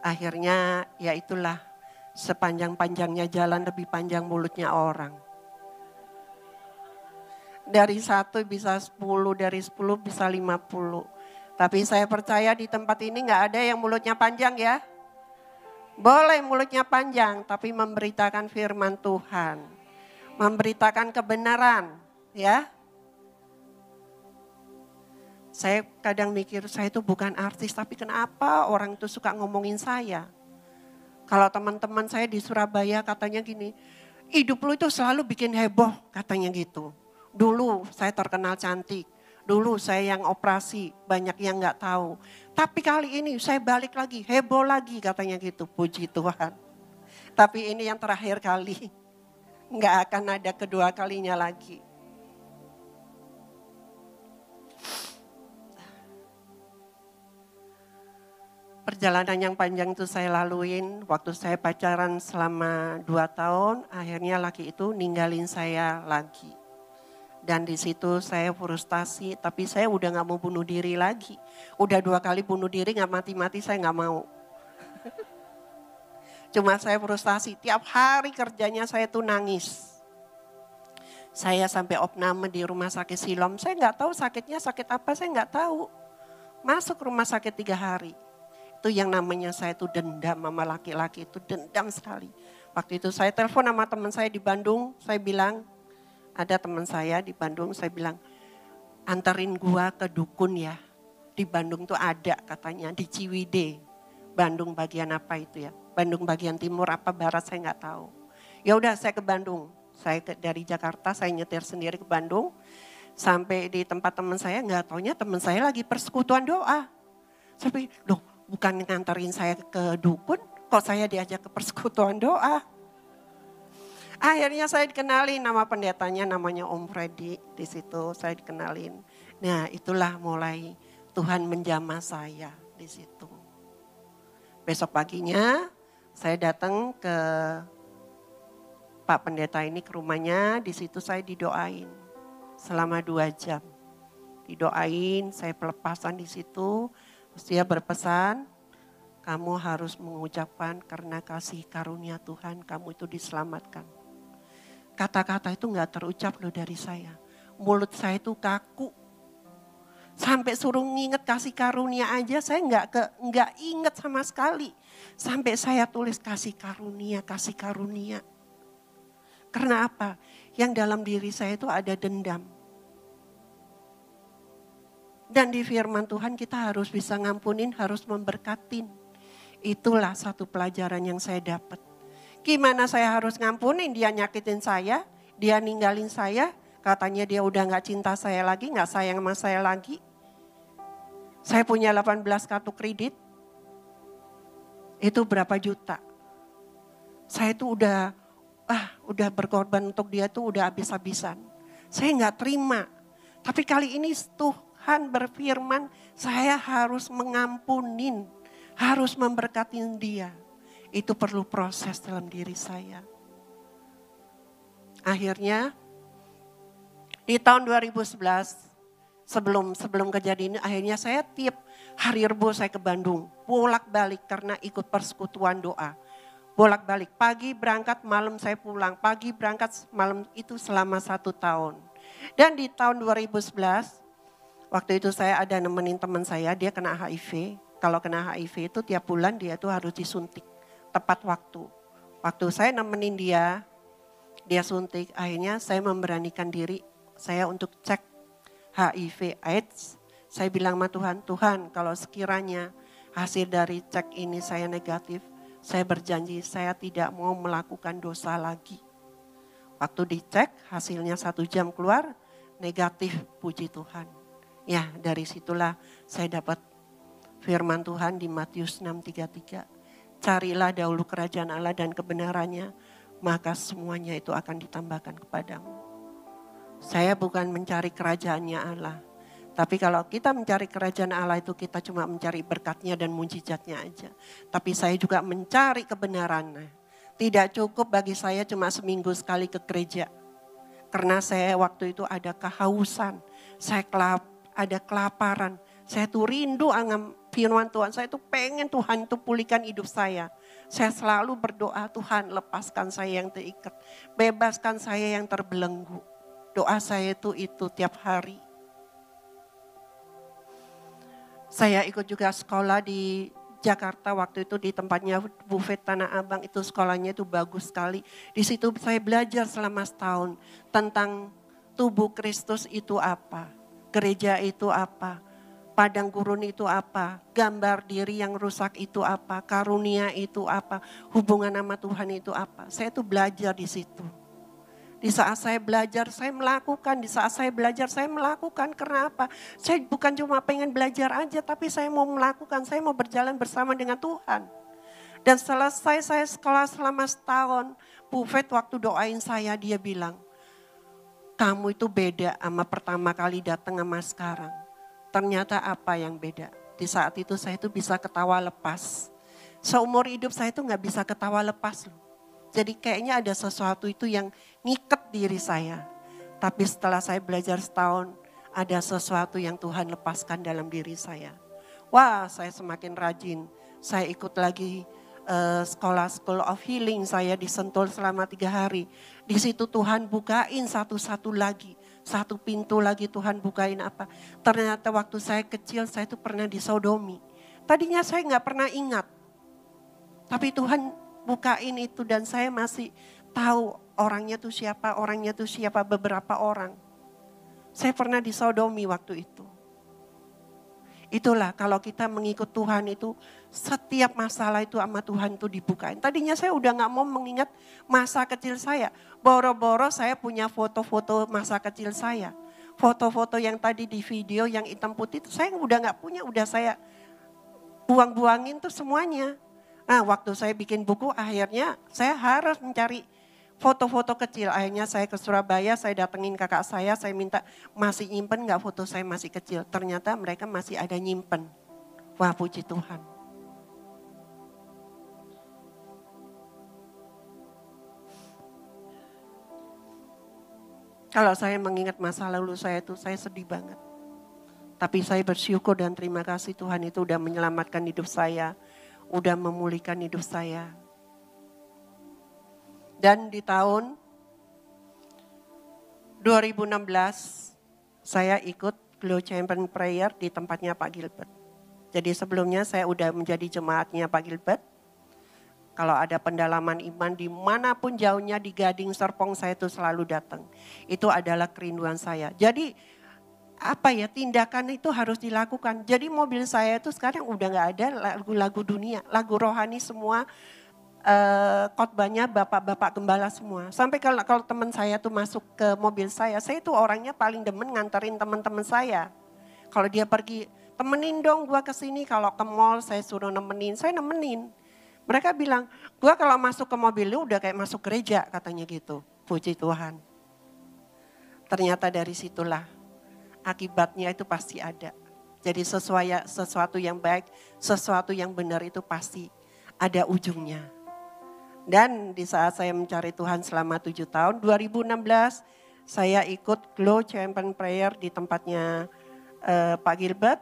Akhirnya ya itulah, sepanjang-panjangnya jalan lebih panjang mulutnya orang. Dari 1 bisa 10, dari 10 bisa 50. Tapi saya percaya di tempat ini gak ada yang mulutnya panjang ya. Boleh mulutnya panjang, tapi memberitakan firman Tuhan. Memberitakan kebenaran, ya. Saya kadang mikir, saya itu bukan artis, tapi kenapa orang itu suka ngomongin saya? Kalau teman-teman saya di Surabaya katanya gini, hidup lu itu selalu bikin heboh, katanya gitu. Dulu saya terkenal cantik. Dulu saya yang operasi, banyak yang gak tahu. Tapi kali ini saya balik lagi, heboh lagi katanya gitu, puji Tuhan. Tapi ini yang terakhir kali, gak akan ada kedua kalinya lagi. Perjalanan yang panjang itu saya laluin, waktu saya pacaran selama 2 tahun, akhirnya laki itu ninggalin saya lagi. Dan di situ saya frustasi, tapi saya udah gak mau bunuh diri lagi. Udah 2 kali bunuh diri gak mati-mati, saya gak mau. Cuma saya frustasi, tiap hari kerjanya saya tuh nangis. Saya sampai opname di rumah sakit Siloam, saya gak tahu sakitnya sakit apa, saya gak tahu. Masuk rumah sakit 3 hari. Itu yang namanya saya tuh dendam sama laki-laki, itu dendam sekali. Waktu itu saya telepon sama teman saya di Bandung, saya bilang, ada teman saya di Bandung, saya bilang, anterin gua ke dukun ya. Di Bandung tuh ada katanya, di Ciwidey. Bandung bagian apa itu ya? Bandung bagian timur apa barat saya nggak tahu. Ya udah saya ke Bandung. Dari Jakarta saya nyetir sendiri ke Bandung. Sampai di tempat teman saya, nggak taunya teman saya lagi persekutuan doa. Saya pikir, loh bukan nganterin saya ke dukun, kok saya diajak ke persekutuan doa. Akhirnya saya dikenalin nama pendetanya, namanya Om Freddy. Di situ saya dikenalin. Nah itulah mulai Tuhan menjamah saya di situ. Besok paginya saya datang ke Pak Pendeta ini ke rumahnya. Di situ saya didoain selama 2 jam. Didoain, saya pelepasan di situ. Terus dia berpesan, kamu harus mengucapkan karena kasih karunia Tuhan kamu itu diselamatkan. Kata-kata itu gak terucap loh dari saya. Mulut saya itu kaku. Sampai suruh nginget kasih karunia aja saya nggak inget sama sekali. Sampai saya tulis kasih karunia, kasih karunia. Karena apa? Yang dalam diri saya itu ada dendam. Dan di firman Tuhan kita harus bisa ngampunin, harus memberkatin. Itulah satu pelajaran yang saya dapat. Gimana saya harus ngampunin, dia nyakitin saya, dia ninggalin saya. Katanya dia udah gak cinta saya lagi, gak sayang sama saya lagi. Saya punya 18 kartu kredit. Itu berapa juta. Saya tuh udah berkorban untuk dia tuh udah habis-habisan. Saya gak terima. Tapi kali ini Tuhan berfirman, saya harus mengampunin. harus memberkati dia. Itu perlu proses dalam diri saya. Akhirnya di tahun 2011 sebelum kejadian ini, akhirnya saya tiap hari Rebo saya ke Bandung, bolak-balik karena ikut persekutuan doa. Bolak-balik, pagi berangkat, malam saya pulang, pagi berangkat, malam, itu selama 1 tahun. Dan di tahun 2011, waktu itu saya ada nemenin teman saya, dia kena HIV. Kalau kena HIV itu tiap bulan dia itu harus disuntik, tepat waktu. Waktu saya nemenin dia suntik, akhirnya saya memberanikan diri saya untuk cek HIV AIDS. Saya bilang sama Tuhan, Tuhan kalau sekiranya hasil dari cek ini saya negatif, saya berjanji saya tidak mau melakukan dosa lagi. Waktu dicek hasilnya 1 jam keluar negatif, puji Tuhan. Ya dari situlah saya dapat firman Tuhan di Matius 6:33. Carilah dahulu kerajaan Allah dan kebenarannya, maka semuanya itu akan ditambahkan kepadamu. Saya bukan mencari kerajaannya Allah. Tapi kalau kita mencari kerajaan Allah itu kita cuma mencari berkatnya dan mujizatnya aja. Tapi saya juga mencari kebenarannya. Tidak cukup bagi saya cuma seminggu sekali ke gereja. Karena saya waktu itu ada kehausan. Saya ada kelaparan. Saya tuh rindu akan firman Tuhan. Saya tuh pengen Tuhan itu pulihkan hidup saya. Saya selalu berdoa, Tuhan lepaskan saya yang terikat. Bebaskan saya yang terbelenggu. Doa saya itu tiap hari. Saya ikut juga sekolah di Jakarta waktu itu di tempatnya Buffet Tanah Abang, itu sekolahnya itu bagus sekali. Di situ saya belajar selama setahun tentang tubuh Kristus itu apa, gereja itu apa, padang gurun itu apa, gambar diri yang rusak itu apa, karunia itu apa, hubungan sama Tuhan itu apa. Saya itu belajar di situ. Di saat saya belajar, saya melakukan. Di saat saya belajar, saya melakukan. Karena apa? Saya bukan cuma pengen belajar aja, tapi saya mau melakukan. Saya mau berjalan bersama dengan Tuhan. Dan selesai saya sekolah selama setahun, Buffet waktu doain saya, dia bilang, kamu itu beda sama pertama kali datang sama sekarang. Ternyata apa yang beda? Di saat itu saya itu bisa ketawa lepas. Seumur hidup saya itu gak bisa ketawa lepas loh. Jadi kayaknya ada sesuatu itu yang ngikat diri saya. Tapi setelah saya belajar setahun, ada sesuatu yang Tuhan lepaskan dalam diri saya. Wah, saya semakin rajin. Saya ikut lagi sekolah School of Healing, saya di Sentul selama 3 hari. Di situ Tuhan bukain satu-satu lagi. Satu pintu lagi Tuhan bukain apa. Ternyata waktu saya kecil, saya itu pernah disodomi. Tadinya saya gak pernah ingat. Tapi Tuhan bukain itu dan saya masih tahu orangnya tuh siapa, beberapa orang. Saya pernah disodomi waktu itu. Itulah kalau kita mengikut Tuhan itu setiap masalah itu sama Tuhan itu dibukain. Tadinya saya udah gak mau mengingat masa kecil saya. Boro-boro saya punya foto-foto masa kecil saya. Foto-foto yang tadi di video yang hitam putih itu saya udah gak punya, udah saya buang-buangin tuh semuanya. Nah waktu saya bikin buku akhirnya saya harus mencari foto-foto kecil. Akhirnya saya ke Surabaya, saya datengin kakak saya minta masih nyimpen gak foto saya masih kecil. Ternyata mereka masih ada nyimpen. Wah puji Tuhan. Kalau saya mengingat masa lalu saya itu saya sedih banget. Tapi saya bersyukur dan terima kasih Tuhan itu udah menyelamatkan hidup saya. Udah memulihkan hidup saya. Dan di tahun 2016 saya ikut Glow Champion Prayer di tempatnya Pak Gilbert. Jadi sebelumnya saya udah menjadi jemaatnya Pak Gilbert. Kalau ada pendalaman iman dimanapun jauhnya di Gading Serpong saya itu selalu datang. Itu adalah kerinduan saya. Jadi tindakan itu harus dilakukan. Jadi mobil saya itu sekarang udah gak ada lagu-lagu dunia. Lagu rohani semua, khotbahnya bapak-bapak gembala semua. Sampai kalau teman saya tuh masuk ke mobil saya itu orangnya paling demen nganterin teman-teman saya. Kalau dia pergi, temenin dong gua kesini. Kalau ke mall saya suruh nemenin, saya nemenin. Mereka bilang, gua kalau masuk ke mobil lu udah kayak masuk gereja katanya gitu. Puji Tuhan. Ternyata dari situlah. Akibatnya itu pasti ada. Jadi sesuatu yang baik, sesuatu yang benar itu pasti ada ujungnya. Dan di saat saya mencari Tuhan selama 7 tahun, 2016 saya ikut Glow Champion Prayer di tempatnya Pak Gilbert.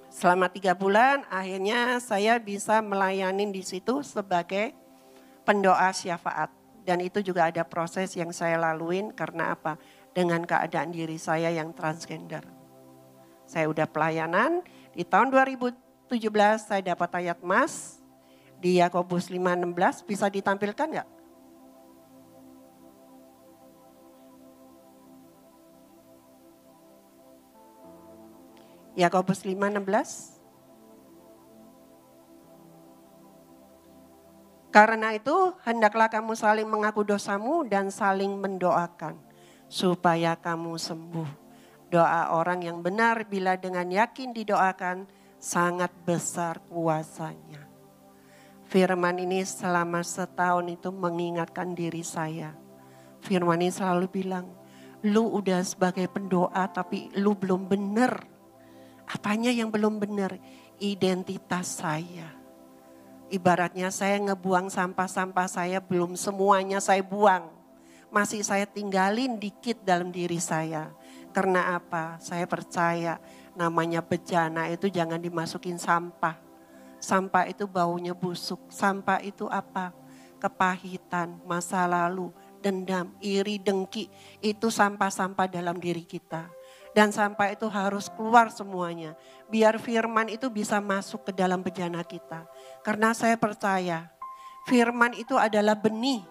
Selama 3 bulan akhirnya saya bisa melayani di situ sebagai pendoa syafaat. Dan itu juga ada proses yang saya laluin karena apa? Dengan keadaan diri saya yang transgender. Saya udah pelayanan, di tahun 2017 saya dapat ayat emas di Yakobus 5:16, bisa ditampilkan nggak? Yakobus 5:16. Karena itu hendaklah kamu saling mengaku dosamu dan saling mendoakan supaya kamu sembuh. Doa orang yang benar bila dengan yakin didoakan sangat besar kuasanya. Firman ini selama setahun itu mengingatkan diri saya. Firman ini selalu bilang, lu udah sebagai pendoa tapi lu belum benar. Apanya yang belum benar? Identitas saya. Ibaratnya saya ngebuang sampah-sampah saya belum semuanya saya buang. Masih saya tinggalin dikit dalam diri saya. Karena apa? Saya percaya namanya bejana itu jangan dimasukin sampah. Sampah itu baunya busuk. Sampah itu apa? Kepahitan, masa lalu, dendam, iri, dengki. Itu sampah-sampah dalam diri kita. Dan sampah itu harus keluar semuanya. Biar firman itu bisa masuk ke dalam bejana kita. Karena saya percaya firman itu adalah benih.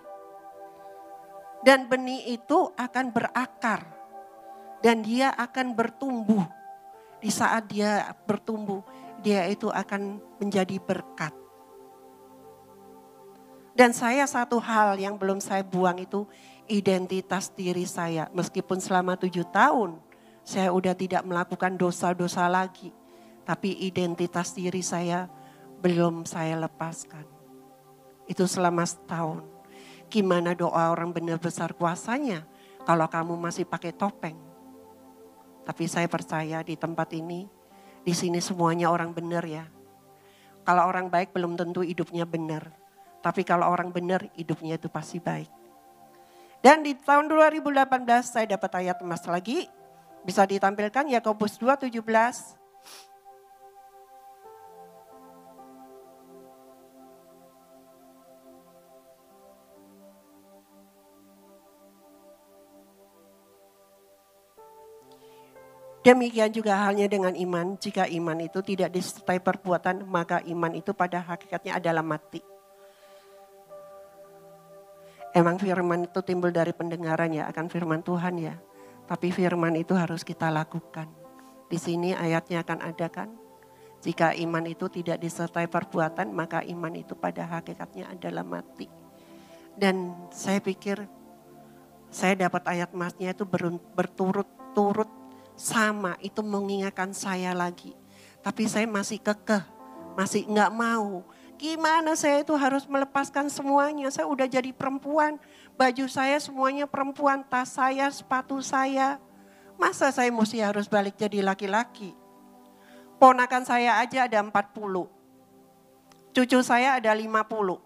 Dan benih itu akan berakar. Dan dia akan bertumbuh. Di saat dia bertumbuh, dia itu akan menjadi berkat. Dan saya satu hal yang belum saya buang itu identitas diri saya. Meskipun selama 7 tahun saya udah tidak melakukan dosa-dosa lagi. Tapi identitas diri saya belum saya lepaskan. Itu selama setahun. Gimana doa orang benar besar kuasanya kalau kamu masih pakai topeng? Tapi saya percaya di tempat ini, di sini semuanya orang benar ya. Kalau orang baik belum tentu hidupnya benar. Tapi kalau orang benar hidupnya itu pasti baik. Dan di tahun 2018 saya dapat ayat emas lagi. Bisa ditampilkan Yakobus 2:17. Demikian juga halnya dengan iman. Jika iman itu tidak disertai perbuatan, maka iman itu pada hakikatnya adalah mati. Emang firman itu timbul dari pendengaran ya, akan firman Tuhan ya. Tapi firman itu harus kita lakukan. Di sini ayatnya akan ada kan. Jika iman itu tidak disertai perbuatan, maka iman itu pada hakikatnya adalah mati. Dan saya pikir, saya dapat ayat emasnya itu berturut-turut sama, itu mengingatkan saya lagi. Tapi saya masih kekeh, masih enggak mau. Gimana saya itu harus melepaskan semuanya. Saya udah jadi perempuan, baju saya semuanya perempuan, tas saya, sepatu saya. Masa saya mesti harus balik jadi laki-laki? Ponakan saya aja ada 40. Cucu saya ada 50.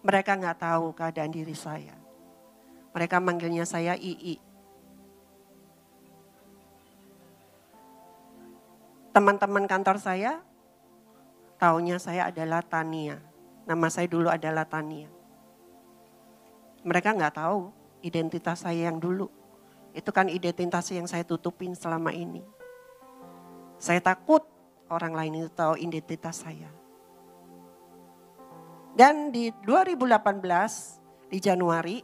Mereka enggak tahu keadaan diri saya. Mereka manggilnya saya Ii. Teman-teman kantor saya, taunya saya adalah Tania. Nama saya dulu adalah Tania. Mereka nggak tahu identitas saya yang dulu. Itu kan identitas yang saya tutupin selama ini. Saya takut orang lain itu tahu identitas saya. Dan di 2018, di Januari,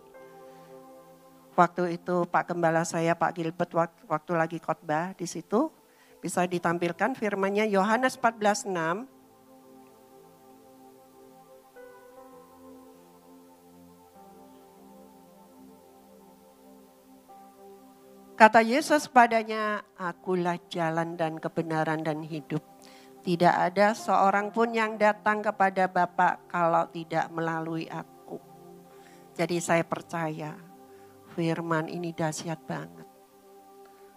waktu itu Pak Gembala saya, Pak Gilbert, waktu lagi khotbah di situ, bisa ditampilkan firman-Nya Yohanes 14:6. Kata Yesus padanya, akulah jalan dan kebenaran dan hidup. Tidak ada seorang pun yang datang kepada Bapa kalau tidak melalui aku. Jadi saya percaya firman ini dahsyat banget.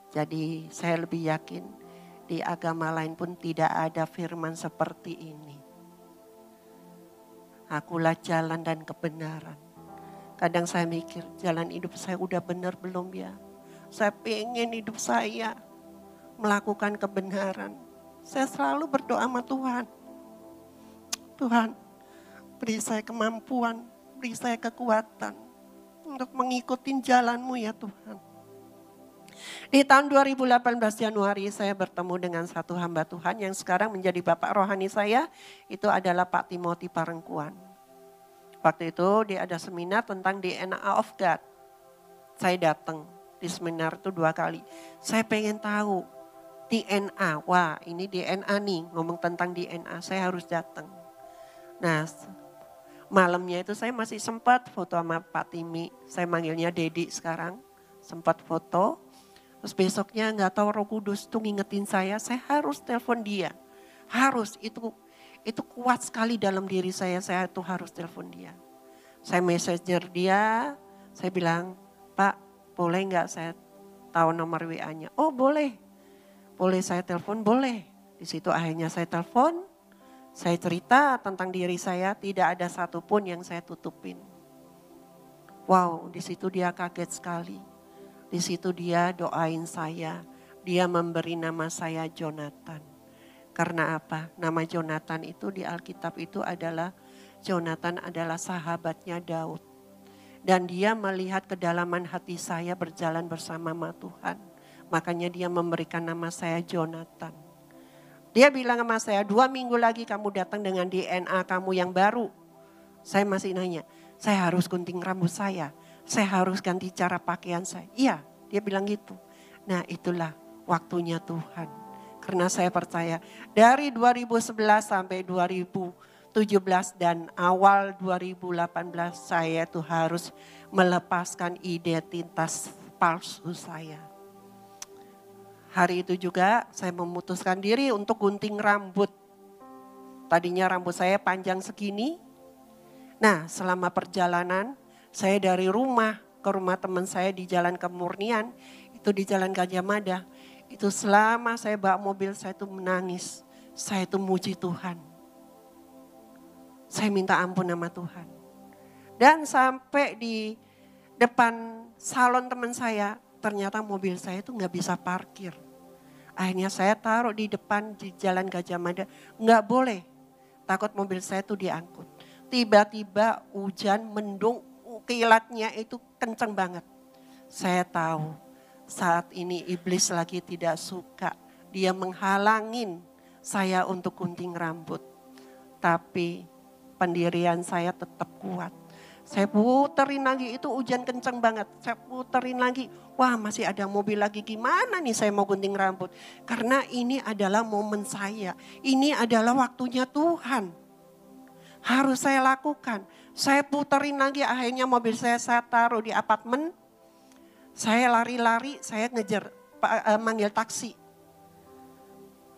Jadi saya lebih yakin Di agama lain pun tidak ada firman seperti ini. Akulah jalan dan kebenaran. Kadang saya mikir, jalan hidup saya udah benar belum ya? Saya pengen hidup saya melakukan kebenaran. Saya selalu berdoa sama Tuhan. Tuhan, beri saya kemampuan, beri saya kekuatan untuk mengikuti jalan-Mu ya Tuhan. Di tahun 2018 Januari saya bertemu dengan satu hamba Tuhan yang sekarang menjadi bapak rohani saya. Itu adalah Pak Timothy Parengkuan. Waktu itu dia ada seminar tentang DNA of God. Saya datang di seminar itu 2 kali. Saya pengen tahu DNA. Wah ini DNA nih, ngomong tentang DNA. Saya harus datang. Nah malamnya itu saya masih sempat foto sama Pak Timi. Saya manggilnya Dedi sekarang. Sempat foto. Terus besoknya gak tahu Roh Kudus tuh ngingetin saya harus telepon dia. Harus, itu kuat sekali dalam diri saya tuh harus telepon dia. Saya messenger dia, saya bilang, Pak boleh gak saya tahu nomor WA-nya? Oh boleh, boleh saya telepon, boleh. Di situ akhirnya saya telepon, saya cerita tentang diri saya, tidak ada satupun yang saya tutupin. Wow, di situ dia kaget sekali. Di situ dia doain saya, dia memberi nama saya Jonathan. Karena apa? Nama Jonathan itu di Alkitab itu adalah, Jonathan adalah sahabatnya Daud. Dan dia melihat kedalaman hati saya berjalan bersama Tuhan. Makanya dia memberikan nama saya Jonathan. Dia bilang sama saya, 2 minggu lagi kamu datang dengan DNA kamu yang baru. Saya masih nanya, saya harus gunting rambut saya harus ganti cara pakaian saya. Iya, dia bilang gitu. Nah itulah waktunya Tuhan. Karena saya percaya dari 2011 sampai 2017 dan awal 2018 saya tuh harus melepaskan identitas palsu saya. Hari itu juga saya memutuskan diri untuk gunting rambut. Tadinya rambut saya panjang segini. Nah selama perjalanan saya dari rumah ke rumah teman saya di Jalan Kemurnian, itu di Jalan Gajah Mada. Itu selama saya bawa mobil saya itu menangis, saya itu muji Tuhan. Saya minta ampun sama Tuhan. Dan sampai di depan salon teman saya, ternyata mobil saya itu gak bisa parkir. Akhirnya saya taruh di depan di Jalan Gajah Mada, gak boleh, takut mobil saya itu diangkut. Tiba-tiba hujan mendung, kilatnya itu kencang banget. Saya tahu saat ini iblis lagi tidak suka. Dia menghalangin saya untuk gunting rambut. Tapi pendirian saya tetap kuat. Saya puterin lagi, itu hujan kencang banget. Saya puterin lagi, wah masih ada mobil lagi, gimana nih saya mau gunting rambut. Karena ini adalah momen saya. Ini adalah waktunya Tuhan. Harus saya lakukan. Saya puterin lagi, akhirnya mobil saya taruh di apartemen. Saya lari-lari, saya ngejar, manggil taksi.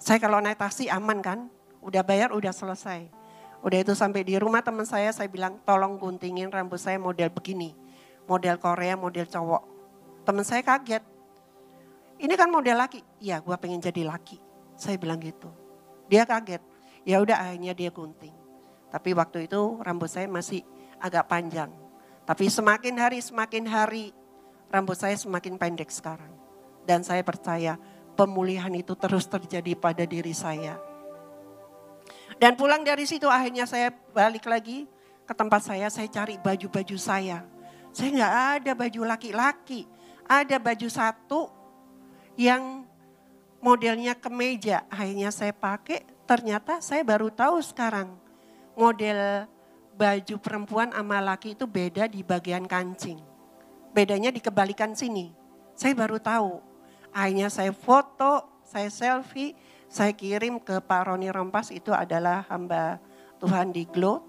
Saya kalau naik taksi aman kan, udah bayar, udah selesai. Udah itu sampai di rumah teman saya bilang tolong guntingin rambut saya model begini. Model Korea, model cowok. Teman saya kaget. Ini kan model laki. Iya, gue pengen jadi laki. Saya bilang gitu. Dia kaget. Ya udah akhirnya dia gunting. Tapi waktu itu rambut saya masih agak panjang. Tapi semakin hari rambut saya semakin pendek sekarang. Dan saya percaya pemulihan itu terus terjadi pada diri saya. Dan pulang dari situ akhirnya saya balik lagi ke tempat saya cari baju-baju saya. Saya gak ada baju laki-laki. Ada baju satu yang modelnya kemeja. Akhirnya saya pakai, ternyata saya baru tahu sekarang. Model baju perempuan sama laki itu beda di bagian kancing. Bedanya di kebalikan sini. Saya baru tahu. Akhirnya saya foto, saya selfie, saya kirim ke Pak Roni Rompas, itu adalah hamba Tuhan di Glow.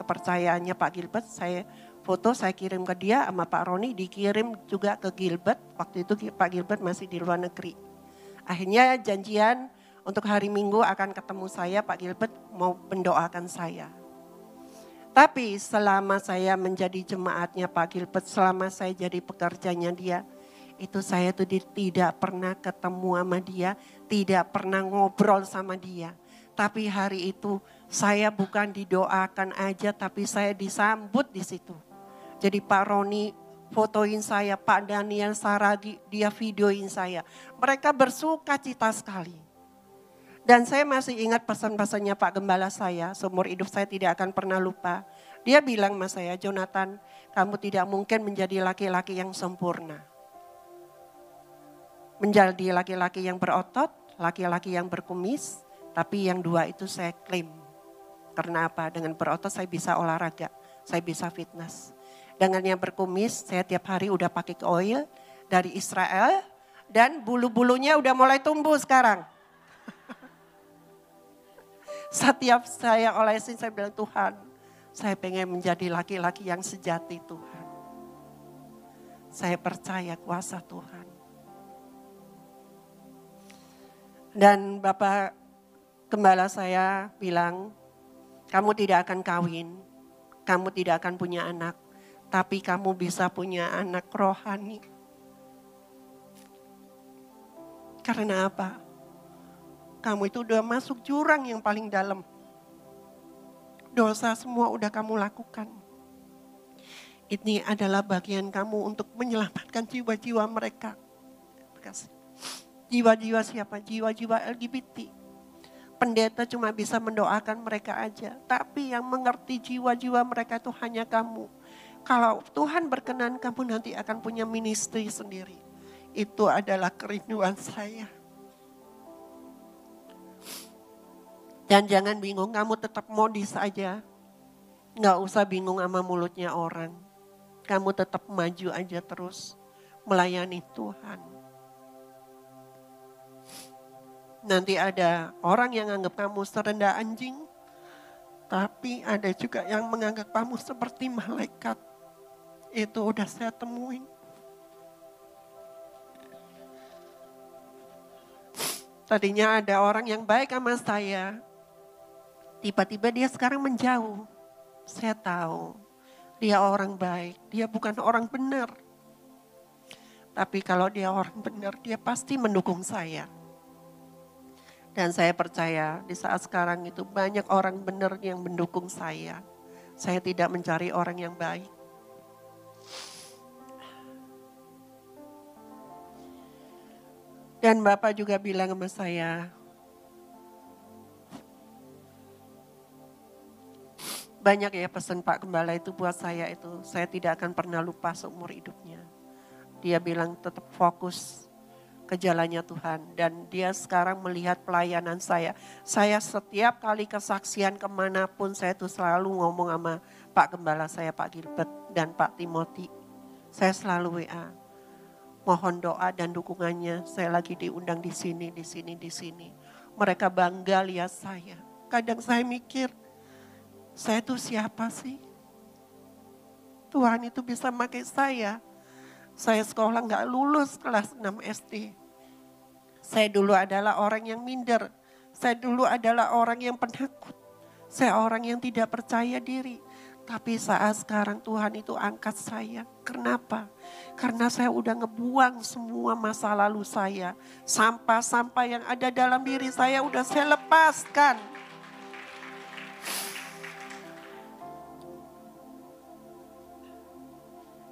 Kepercayaannya Pak Gilbert, saya foto, saya kirim ke dia sama Pak Roni, dikirim juga ke Gilbert. Waktu itu Pak Gilbert masih di luar negeri. Akhirnya janjian untuk hari Minggu akan ketemu saya, Pak Gilbert mau mendoakan saya. Tapi selama saya menjadi jemaatnya Pak Gilbert, selama saya jadi pekerjanya dia, itu saya tuh tidak pernah ketemu sama dia, tidak pernah ngobrol sama dia. Tapi hari itu saya bukan didoakan aja, tapi saya disambut di situ. Jadi Pak Roni fotoin saya, Pak Daniel Saragi dia videoin saya. Mereka bersuka cita sekali. Dan saya masih ingat pesan-pesannya Pak Gembala saya, seumur hidup saya tidak akan pernah lupa. Dia bilang sama saya, Jonathan, kamu tidak mungkin menjadi laki-laki yang sempurna. Menjadi laki-laki yang berotot, laki-laki yang berkumis, tapi yang dua itu saya klaim. Karena apa? Dengan berotot saya bisa olahraga, saya bisa fitness. Dengan yang berkumis, saya tiap hari udah pakai oil dari Israel dan bulu-bulunya udah mulai tumbuh sekarang. Setiap saya olesin, saya bilang, Tuhan, saya pengen menjadi laki-laki yang sejati Tuhan. Saya percaya kuasa Tuhan. Dan Bapak Gembala saya bilang, kamu tidak akan kawin, kamu tidak akan punya anak, tapi kamu bisa punya anak rohani. Karena apa? Kamu itu udah masuk jurang yang paling dalam. Dosa semua udah kamu lakukan. Ini adalah bagian kamu untuk menyelamatkan jiwa-jiwa mereka. Terima kasih. Jiwa-jiwa siapa? Jiwa-jiwa LGBT. Pendeta cuma bisa mendoakan mereka aja. Tapi yang mengerti jiwa-jiwa mereka itu hanya kamu. Kalau Tuhan berkenan, kamu nanti akan punya ministry sendiri. Itu adalah kerinduan saya. Dan jangan bingung, kamu tetap modis aja. Nggak usah bingung sama mulutnya orang. Kamu tetap maju aja terus melayani Tuhan. Nanti ada orang yang anggap kamu serendah anjing. Tapi ada juga yang menganggap kamu seperti malaikat. Itu udah saya temuin. Tadinya ada orang yang baik sama saya. Tiba-tiba dia sekarang menjauh. Saya tahu dia orang baik, dia bukan orang benar. Tapi kalau dia orang benar, dia pasti mendukung saya. Dan saya percaya di saat sekarang itu banyak orang benar yang mendukung saya. Saya tidak mencari orang yang baik. Dan Bapak juga bilang sama saya, banyak ya pesan Pak Gembala itu buat saya itu. Saya tidak akan pernah lupa seumur hidupnya. Dia bilang tetap fokus ke jalannya Tuhan. Dan dia sekarang melihat pelayanan saya. Saya setiap kali kesaksian kemanapun saya tuh selalu ngomong sama Pak Gembala saya, Pak Gilbert dan Pak Timothy. Saya selalu WA. Mohon doa dan dukungannya. Saya lagi diundang di sini, di sini, di sini. Mereka bangga lihat saya. Kadang saya mikir, saya tuh siapa sih? Tuhan itu bisa pakai saya. Saya sekolah gak lulus kelas 6 SD. Saya dulu adalah orang yang minder. Saya dulu adalah orang yang penakut. Saya orang yang tidak percaya diri. Tapi saat sekarang Tuhan itu angkat saya. Kenapa? Karena saya udah ngebuang semua masa lalu saya. Sampah-sampah yang ada dalam diri saya udah saya lepaskan.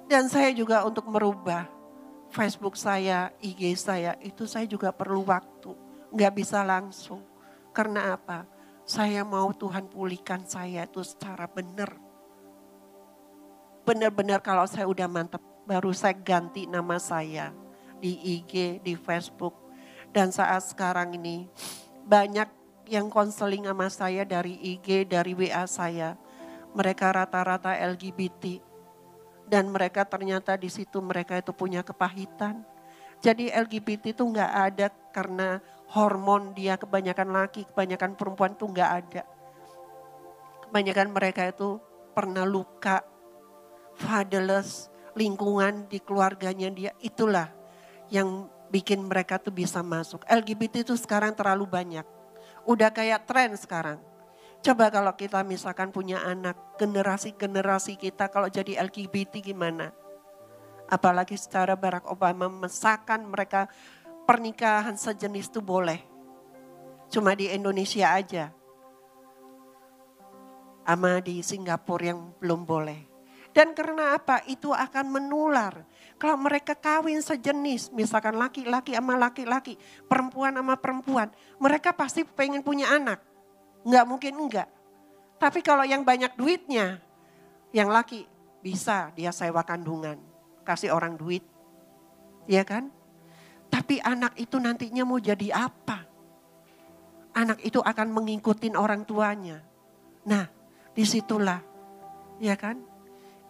Dan saya juga untuk merubah Facebook saya, IG saya, itu saya juga perlu waktu. Nggak bisa langsung. Karena apa? Saya mau Tuhan pulihkan saya itu secara benar. Benar-benar kalau saya udah mantap, baru saya ganti nama saya di IG, di Facebook. Dan saat sekarang ini banyak yang konseling sama saya dari IG, dari WA saya. Mereka rata-rata LGBT. Dan mereka ternyata di situ mereka itu punya kepahitan. Jadi LGBT itu nggak ada karena hormon dia kebanyakan laki, kebanyakan perempuan itu nggak ada. Kebanyakan mereka itu pernah luka, fatherless, lingkungan di keluarganya dia. Itulah yang bikin mereka tuh bisa masuk. LGBT itu sekarang terlalu banyak. Udah kayak tren sekarang. Coba kalau kita misalkan punya anak, generasi-generasi kita kalau jadi LGBT gimana? Apalagi secara Barack Obama memesakan mereka pernikahan sejenis itu boleh. Cuma di Indonesia aja. Sama di Singapura yang belum boleh. Dan karena apa? Itu akan menular. Kalau mereka kawin sejenis, misalkan laki-laki sama laki-laki, perempuan sama perempuan, mereka pasti pengen punya anak. Enggak mungkin enggak. Tapi kalau yang banyak duitnya, yang laki bisa dia sewa kandungan, kasih orang duit. Ya kan? Tapi anak itu nantinya mau jadi apa? Anak itu akan mengikuti orang tuanya. Nah, disitulah, ya kan?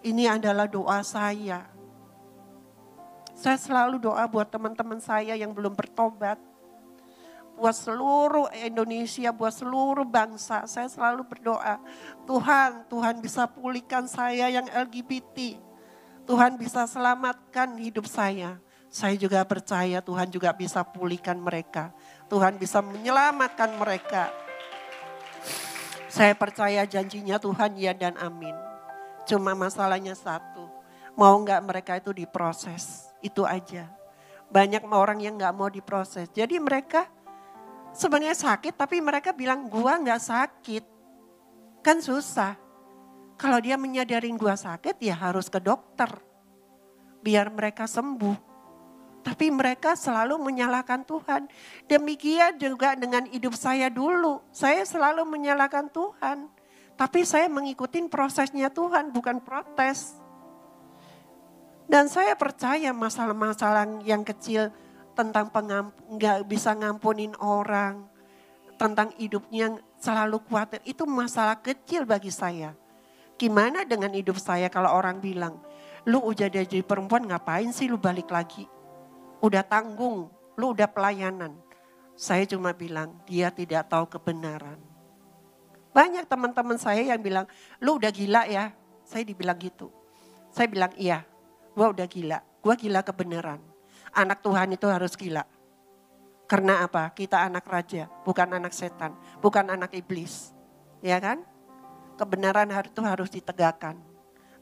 Ini adalah doa saya. Saya selalu doa buat teman-teman saya yang belum bertobat. Buat seluruh Indonesia, buat seluruh bangsa. Saya selalu berdoa, Tuhan bisa pulihkan saya yang LGBT. Tuhan bisa selamatkan hidup saya. Saya juga percaya Tuhan juga bisa pulihkan mereka. Tuhan bisa menyelamatkan mereka. Saya percaya janjinya Tuhan ya dan amin. Cuma masalahnya satu, mau gak mereka itu diproses, itu aja. Banyak orang yang gak mau diproses. Jadi mereka sebenarnya sakit tapi mereka bilang gua gak sakit. Kan susah. Kalau dia menyadarin gua sakit ya harus ke dokter. Biar mereka sembuh. Tapi mereka selalu menyalahkan Tuhan. Demikian juga dengan hidup saya dulu. Saya selalu menyalahkan Tuhan. Tapi saya mengikuti prosesnya Tuhan, bukan protes. Dan saya percaya masalah-masalah yang kecil tentang nggak bisa ngampunin orang, tentang hidupnya yang selalu khawatir, itu masalah kecil bagi saya. Gimana dengan hidup saya kalau orang bilang, lu udah jadi perempuan ngapain sih lu balik lagi? Udah tanggung, lu udah pelayanan. Saya cuma bilang, dia tidak tahu kebenaran. Banyak teman-teman saya yang bilang, lu udah gila ya. Saya dibilang gitu. Saya bilang, iya, gua udah gila. Gua gila kebenaran. Anak Tuhan itu harus gila. Karena apa? Kita anak raja, bukan anak setan, bukan anak iblis. Ya kan? Kebenaran itu harus ditegakkan.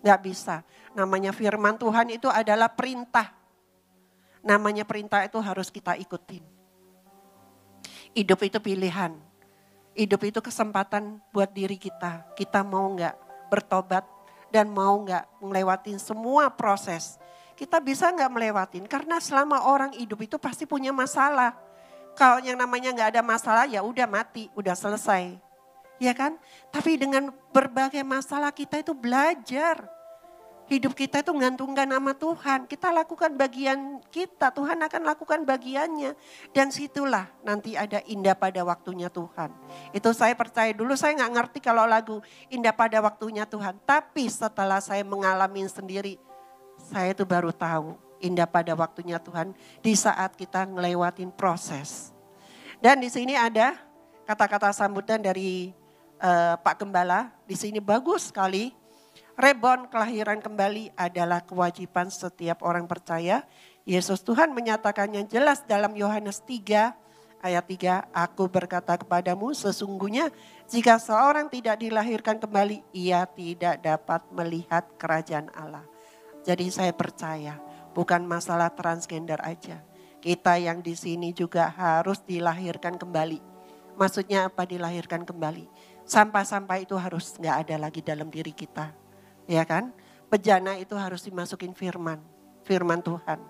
Gak bisa. Namanya firman Tuhan itu adalah perintah. Namanya perintah itu harus kita ikutin. Hidup itu pilihan. Hidup itu kesempatan buat diri kita. Kita mau gak bertobat dan mau gak ngelewatin semua proses. Kita bisa gak melewatin karena selama orang hidup itu pasti punya masalah. Kalau yang namanya gak ada masalah ya udah mati, udah selesai. Ya kan? Tapi dengan berbagai masalah kita itu belajar. Hidup kita itu menggantungkan nama Tuhan. Kita lakukan bagian kita, Tuhan akan lakukan bagiannya. Dan situlah nanti ada indah pada waktunya Tuhan. Itu saya percaya dulu, saya gak ngerti kalau lagu indah pada waktunya Tuhan. Tapi setelah saya mengalami sendiri, saya itu baru tahu indah pada waktunya Tuhan di saat kita ngelewatin proses. Dan di sini ada kata-kata sambutan dari Pak Gembala. Di sini bagus sekali. Reborn, kelahiran kembali adalah kewajiban setiap orang percaya. Yesus Tuhan menyatakannya jelas dalam Yohanes 3 ayat 3. Aku berkata kepadamu sesungguhnya jika seorang tidak dilahirkan kembali, ia tidak dapat melihat kerajaan Allah. Jadi saya percaya bukan masalah transgender aja. Kita yang di sini juga harus dilahirkan kembali. Maksudnya apa dilahirkan kembali? Sampah-sampah itu harus gak ada lagi dalam diri kita. Ya kan? Bejana itu harus dimasukin firman Tuhan.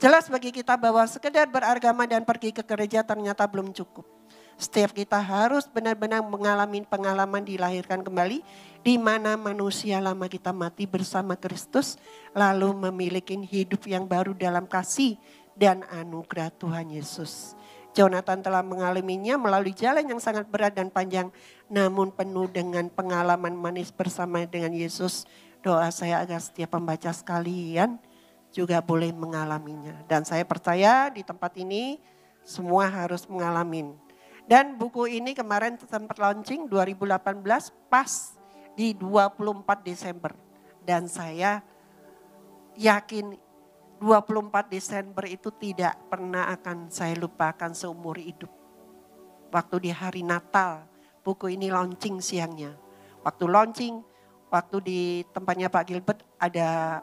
Jelas bagi kita bahwa sekedar beragama dan pergi ke gereja ternyata belum cukup. Setiap kita harus benar-benar mengalami pengalaman dilahirkan kembali, di mana manusia lama kita mati bersama Kristus, lalu memiliki hidup yang baru dalam kasih dan anugerah Tuhan Yesus. Jonathan telah mengalaminya melalui jalan yang sangat berat dan panjang, namun penuh dengan pengalaman manis bersama dengan Yesus. Doa saya agar setiap pembaca sekalian juga boleh mengalaminya. Dan saya percaya di tempat ini semua harus mengalami. Dan buku ini kemarin sempat launching 2018 pas di 24 Desember. Dan saya yakin 24 Desember itu tidak pernah akan saya lupakan seumur hidup. Waktu di hari Natal, buku ini launching siangnya. Waktu launching, waktu di tempatnya Pak Gilbert ada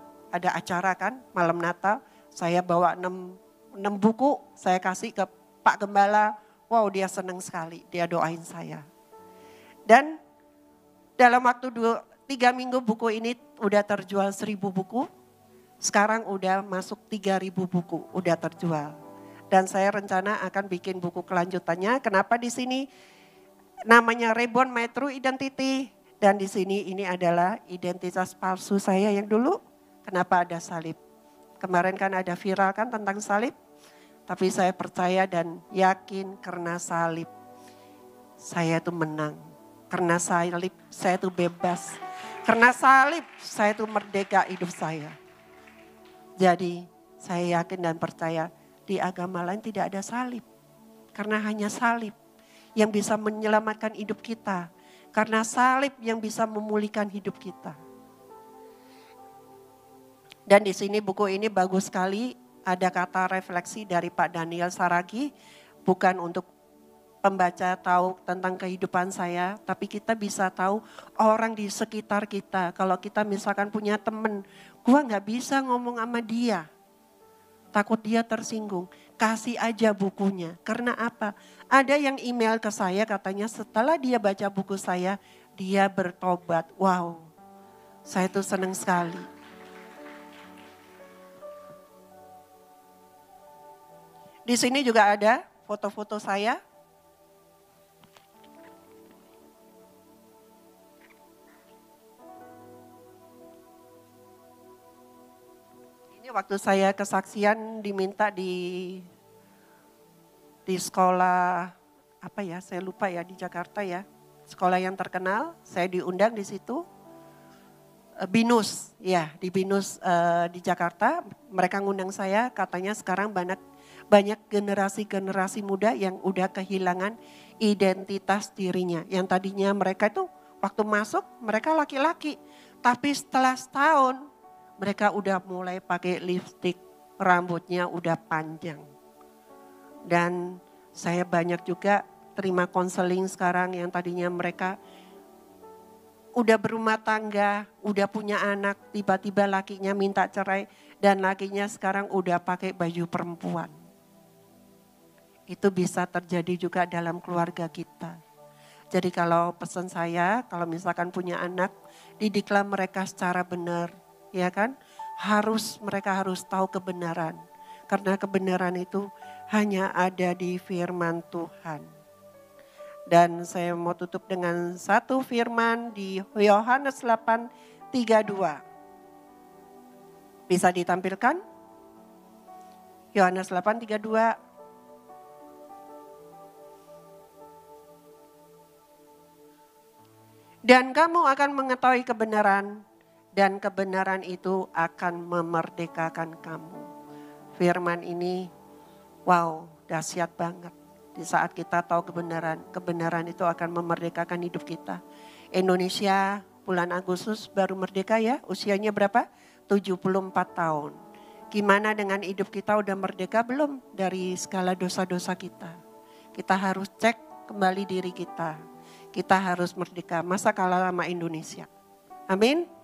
acara kan, malam Natal. Saya bawa 6 buku, saya kasih ke Pak Gembala, wow dia senang sekali, dia doain saya. Dan dalam waktu 3 minggu buku ini udah terjual 1.000 buku. Sekarang udah masuk 3.000 buku, udah terjual. Dan saya rencana akan bikin buku kelanjutannya. Kenapa di sini namanya Reborn My True Identity. Dan di sini ini adalah identitas palsu saya yang dulu. Kenapa ada salib? Kemarin kan ada viral kan tentang salib. Tapi saya percaya dan yakin karena salib saya itu menang. Karena salib saya itu bebas. Karena salib saya itu merdeka hidup saya. Jadi saya yakin dan percaya di agama lain tidak ada salib. Karena hanya salib yang bisa menyelamatkan hidup kita. Karena salib yang bisa memulihkan hidup kita. Dan di sini buku ini bagus sekali. Ada kata refleksi dari Pak Daniel Saragi. Bukan untuk pembaca tahu tentang kehidupan saya. Tapi kita bisa tahu orang di sekitar kita. Kalau kita misalkan punya teman. Gua gak bisa ngomong sama dia. Takut dia tersinggung. Kasih aja bukunya. Karena apa? Ada yang email ke saya katanya setelah dia baca buku saya, dia bertobat. Wow, saya tuh senang sekali. Di sini juga ada foto-foto saya. Waktu saya kesaksian diminta di sekolah apa ya, saya lupa ya, di Jakarta ya. Sekolah yang terkenal, saya diundang di situ. BINUS, ya di BINUS di Jakarta. Mereka ngundang saya, katanya sekarang banyak generasi-generasi muda yang udah kehilangan identitas dirinya. Yang tadinya mereka itu waktu masuk mereka laki-laki. Tapi setelah setahun mereka udah mulai pakai lipstik, rambutnya udah panjang. Dan saya banyak juga terima konseling sekarang yang tadinya mereka udah berumah tangga, udah punya anak, tiba-tiba lakinya minta cerai dan lakinya sekarang udah pakai baju perempuan. Itu bisa terjadi juga dalam keluarga kita. Jadi kalau pesan saya, kalau misalkan punya anak, didiklah mereka secara benar. Ya kan, mereka harus tahu kebenaran. Karena kebenaran itu hanya ada di firman Tuhan. Dan saya mau tutup dengan satu firman di Yohanes 8:32. Bisa ditampilkan? Yohanes 8:32. Dan kamu akan mengetahui kebenaran. Dan kebenaran itu akan memerdekakan kamu. Firman ini, wow, dahsyat banget. Di saat kita tahu kebenaran itu akan memerdekakan hidup kita. Indonesia bulan Agustus baru merdeka ya, usianya berapa? 74 tahun. Gimana dengan hidup kita, udah merdeka belum dari segala dosa-dosa kita? Kita harus cek kembali diri kita. Kita harus merdeka, masa kalah sama Indonesia. Amin.